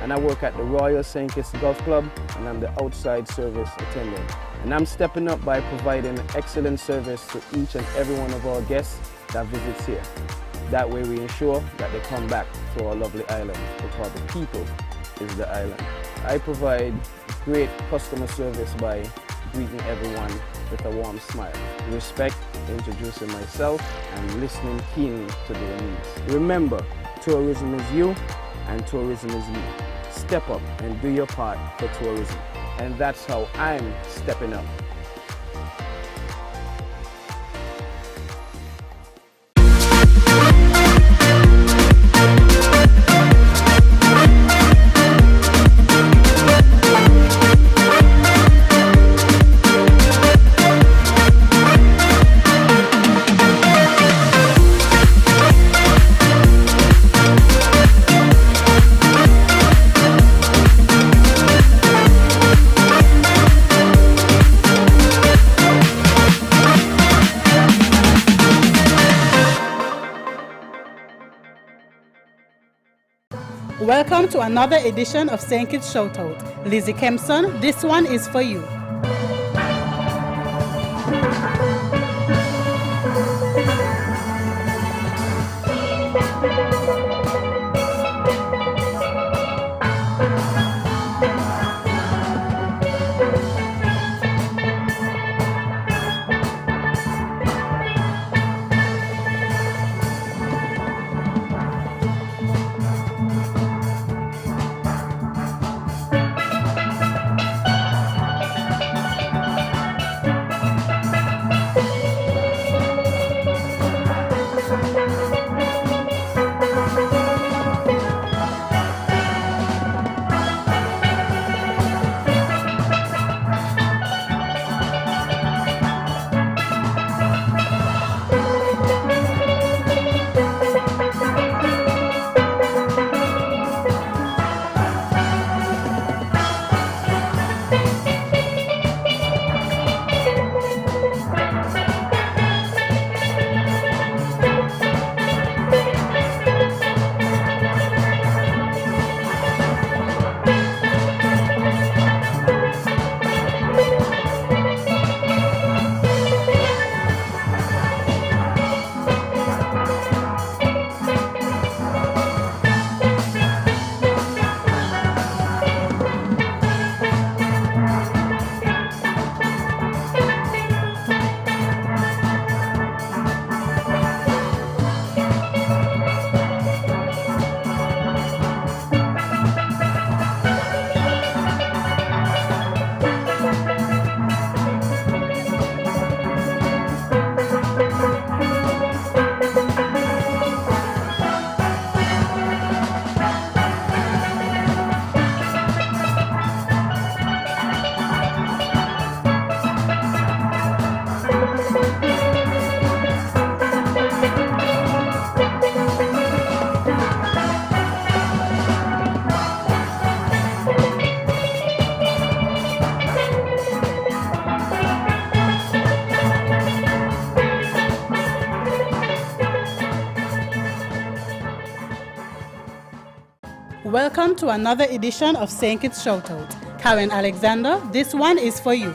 and I work at the Royal St. Kitts Golf Club, and I'm the outside service attendant. And I'm stepping up by providing excellent service to each and every one of our guests that visits here. That way we ensure that they come back to our lovely island, because the people is the island. I provide great customer service by greeting everyone with a warm smile, respect, introducing myself, and listening keenly to their needs. Remember, tourism is you and tourism is me. Step up and do your part for tourism. And that's how I'm stepping up. Welcome to another edition of St. Kitts Shoutout. Lizzie Kempson, this one is for you. Welcome to another edition of St. Kitts Shoutout. Karen Alexander, this one is for you.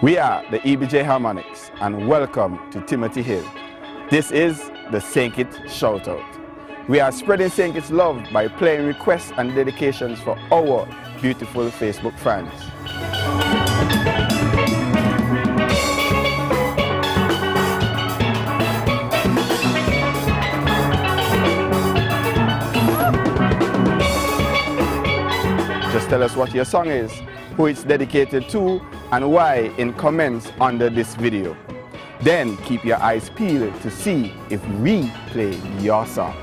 We are the EBJ Harmonics, and welcome to Timothy Hill. This is the St. Kitts Shoutout. We are spreading St. Kitts love by playing requests and dedications for our beautiful Facebook fans. Just tell us what your song is, who it's dedicated to, and why in comments under this video. Then keep your eyes peeled to see if we play your song.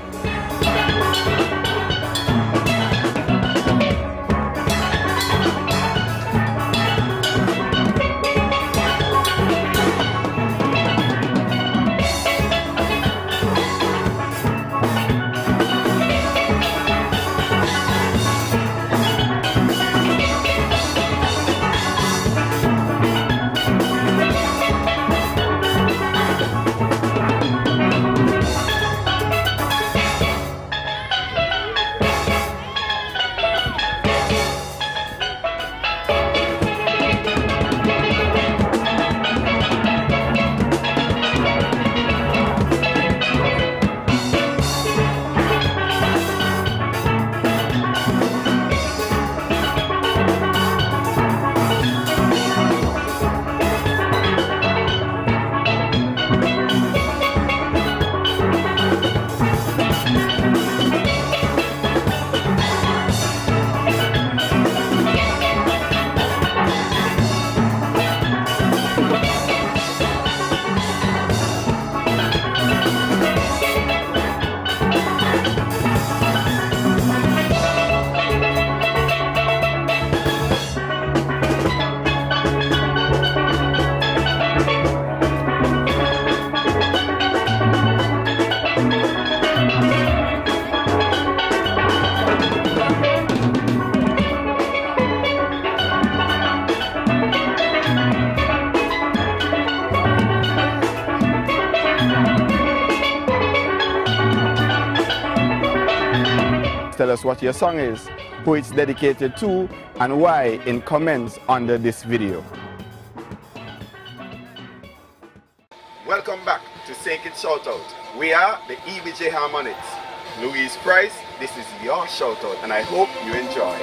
tell us what your song is, who it's dedicated to, and why in comments under this video. Welcome back to St. Kitts Shoutout. We are the EBJ Harmonics. Louise Price, this is your shoutout, and I hope you enjoy.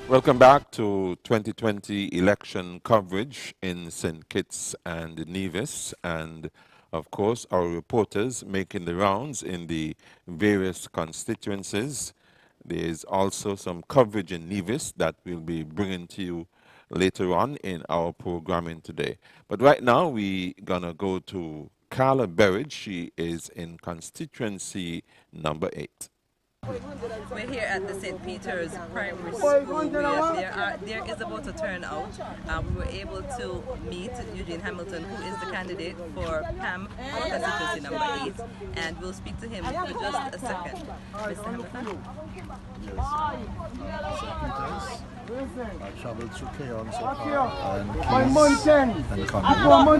Welcome back to 2020 election coverage in St. Kitts and Nevis, and of course our reporters making the rounds in the various constituencies. There is also some coverage in Nevis that we'll be bringing to you later on in our programming today. But right now we're gonna go to Carla Berridge. She is in constituency number 8. We're here at the St. Peter's Primary School where there is about a turnout. We were able to meet Eugene Hamilton, who is the candidate for PAM for constituency number 8, and we'll speak to him for just a second. Mr. Hamilton? I traveled through Keon so far and Keys and Conway.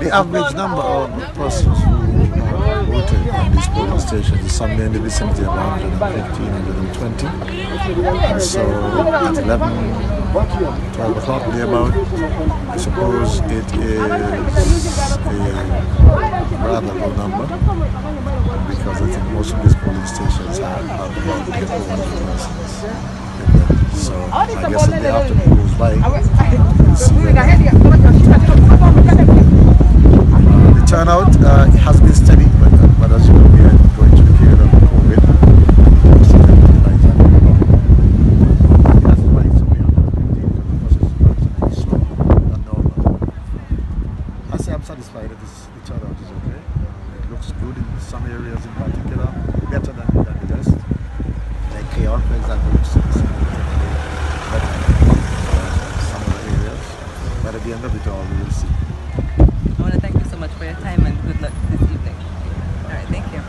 The average number of persons who voted on these polling stations is somewhere in the vicinity of 115, 120. And so at 11, 12 o'clock thereabout, I suppose it is a rather low number, because I think most of these polling stations have about 400 persons in them. So I guess if the afternoon goes by, we'll see the turnout has been steady, but as you know, we are going through the period of COVID. I say I'm satisfied that the turnout is okay. It looks good in some areas in particular. better than the rest. Like Keon, for example, which is better than some other areas. But at the end of it all, we will see. I want to thank you so much for your time and good luck this evening. All right, thank you.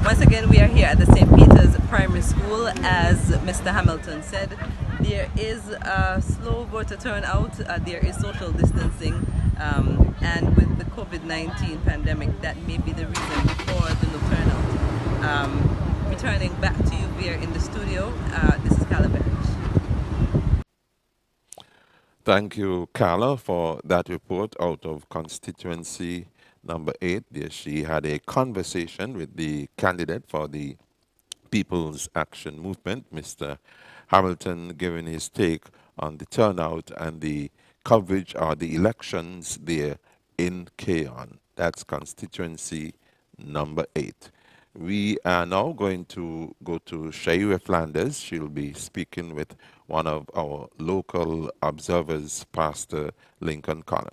Once again, we are here at the St. Peter's Primary School. As Mr. Hamilton said, there is a slow voter turnout, there is social distancing, and with the COVID-19 pandemic, that may be the reason for the low turnout. Returning back to you here in the studio, this is Calabash. Thank you, Carla, for that report out of constituency number 8. There she had a conversation with the candidate for the People's Action Movement, Mr. Hamilton, giving his take on the turnout and the coverage of the elections there in Keon. That's constituency number 8. We are now going to go to Shaira Flanders. She'll be speaking with one of our local observers, Pastor Lincoln Connor.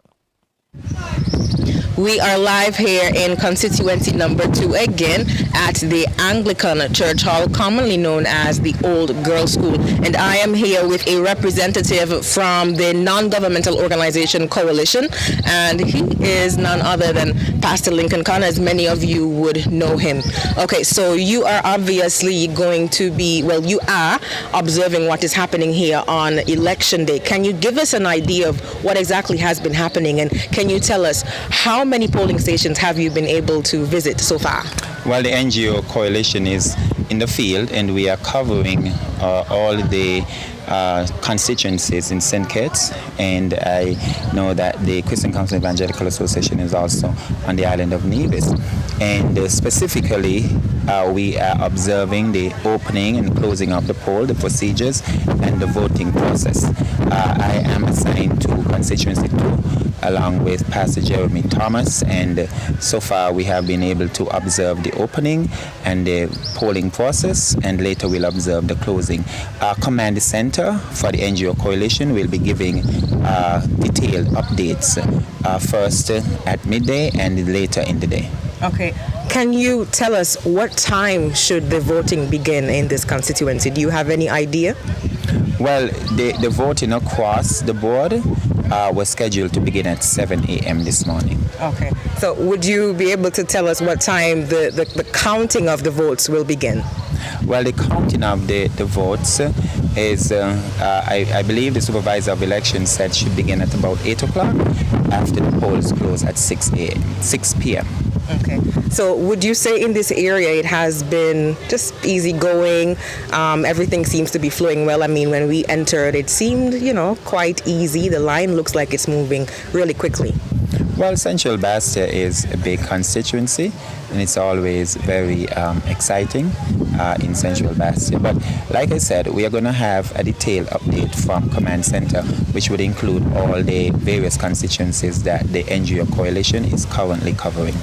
We are live here in constituency number 2 again at the Anglican Church Hall, commonly known as the Old Girls School. And I am here with a representative from the non-governmental organization Coalition. And he is none other than Pastor Lincoln Connor, as many of you would know him. Okay, so you are obviously going to be, well, you are observing what is happening here on Election Day. Can you give us an idea of what exactly has been happening? And can you tell us how many polling stations have you been able to visit so far? Well, the NGO Coalition is in the field and we are covering all the constituencies in St. Kitts, and I know that the Christian Council Evangelical Association is also on the island of Nevis. And specifically, we are observing the opening and closing of the poll, the procedures, and the voting process. I am assigned to constituency 2 along with Pastor Jeremy Thomas, and so far we have been able to observe the opening and the polling process, and later we'll observe the closing. Our command center for the NGO Coalition will be giving detailed updates first at midday and later in the day. Okay. Can you tell us what time should the voting begin in this constituency? Do you have any idea? Well, the voting across the board was scheduled to begin at 7 a.m. this morning. Okay. So would you be able to tell us what time the counting of the votes will begin? Well, the counting of the votes is, I believe the supervisor of elections said should begin at about 8 o'clock after the polls close at 6 p.m. Okay. So would you say in this area it has been just easy going? Everything seems to be flowing well. I mean, when we entered, it seemed, quite easy. The line looks like it's moving really quickly. Well, Central Bastia is a big constituency, and it's always very exciting in Central Bastia. But like I said, we are going to have a detailed update from Command Center, which would include all the various constituencies that the NGO Coalition is currently covering.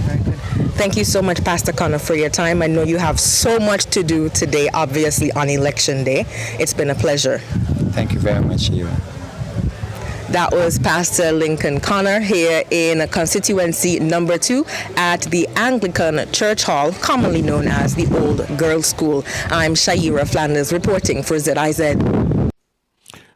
Very good. Thank you so much, Pastor Connor, for your time. I know you have so much to do today, obviously, on Election Day. It's been a pleasure. Thank you very much, Eva. That was Pastor Lincoln Connor here in constituency number 2 at the Anglican Church Hall, commonly known as the Old Girls School. I'm Shaira Flanders reporting for ZIZ.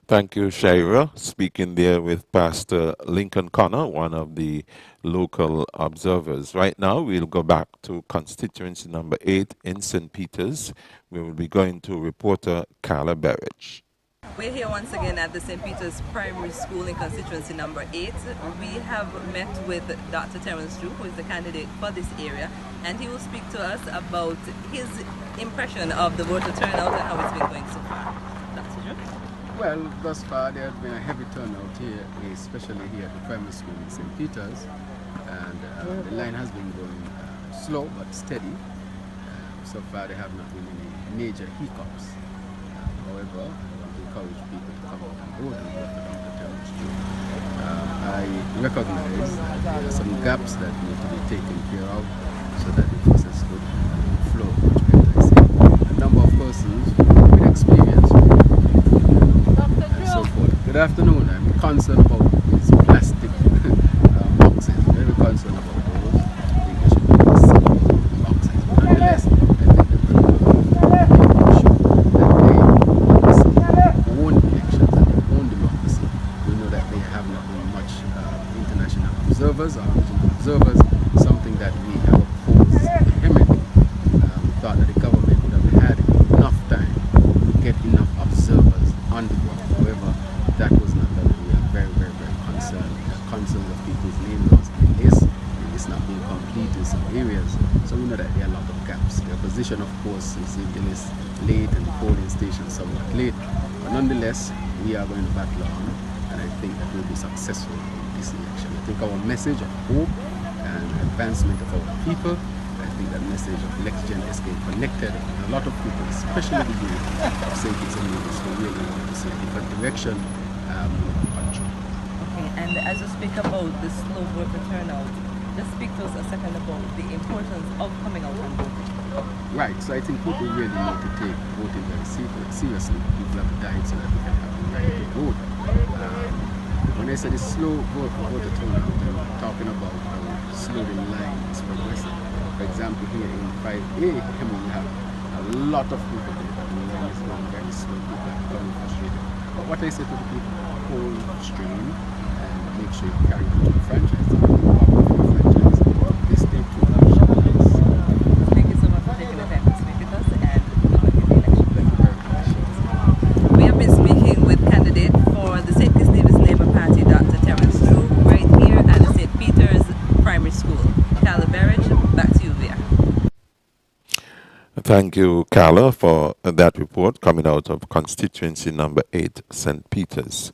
Thank you, Shaira. Speaking there with Pastor Lincoln Connor, one of the local observers. Right now, we'll go back to constituency number 8 in St. Peter's. We will be going to reporter Carla Berridge. We're here once again at the St. Peter's Primary School in constituency number 8. We have met with Dr. Terence Drew, who is the candidate for this area, and he will speak to us about his impression of the voter turnout and how it's been going so far. Dr. Drew? Well, thus far there has been a heavy turnout here, especially here at the primary school in St. Peter's, and the line has been going slow but steady. So far there have not been any major hiccups. However, encourage people to come out and vote and vote for Dr. Terence Drew. I recognize that there are some gaps that need to be taken care of so that the process could flow much better. I see a number of persons with experience and so forth. Good afternoon. I'm concerned about these plastic boxes. Very concerned about those. I think there should be boxes. But nonetheless, I that was not done. We are very, very, very concerned. The concerns of people's name lost in this. It's not being complete in some areas. So we know that there are a lot of gaps. The opposition, of course, is if it is late and the polling station somewhat late. But nonetheless, we are going to battle on, and I think that we'll be successful in this election. I think our message of hope and advancement of our people, I think that message of next gen is getting connected. And a lot of people, especially the youth of St. Kitts and Nevis, who really want to see a different direction in the country. Okay, and as you speak about the slow voter turnout, just speak to us a second about the importance of coming out and voting. Right, so I think people really need to take voting very seriously. People have died so that we can have the right to vote. When I say the slow voter turnout, I'm talking about how slow the line is progressing. For example, here in 5A, we have a lot of people there, but the line is going very slow. People are becoming frustrated. But what I say to the people, hold strain and make sure you carry on the franchise. Thank you so much for taking the time to speak with us, and good luck in the election. We have been speaking with candidate for the St. Kitts Nevis Labour Party, Dr. Terence Drew, right here at the St. Peter's Primary School. Carla Berridge, back to you there. Thank you, Carla, for that report coming out of constituency number 8, St. Peter's.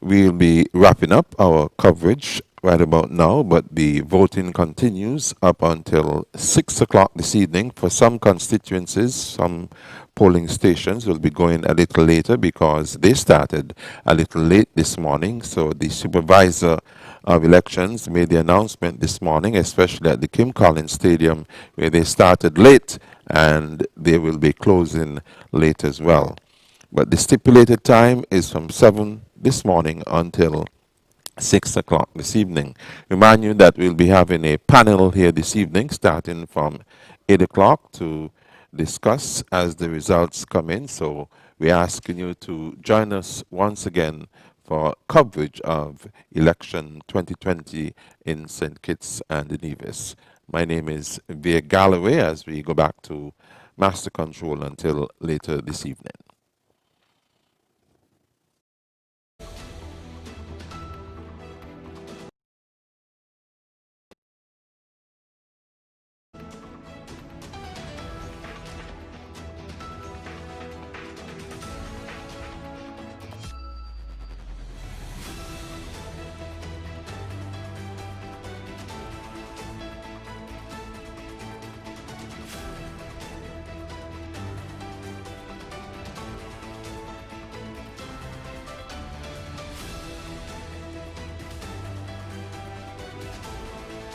We'll be wrapping up our coverage right about now, but the voting continues up until 6 o'clock this evening. For some constituencies, some polling stations will be going a little later because they started a little late this morning. So the supervisor of elections made the announcement this morning, especially at the Kim Collins Stadium, where they started late and they will be closing late as well. But the stipulated time is from 7 this morning until 6 o'clock this evening. Remind you that we'll be having a panel here this evening starting from 8 o'clock to discuss as the results come in. So we're asking you to join us once again for coverage of election 2020 in St. Kitts and Nevis. My name is Via Galloway as we go back to Master Control until later this evening.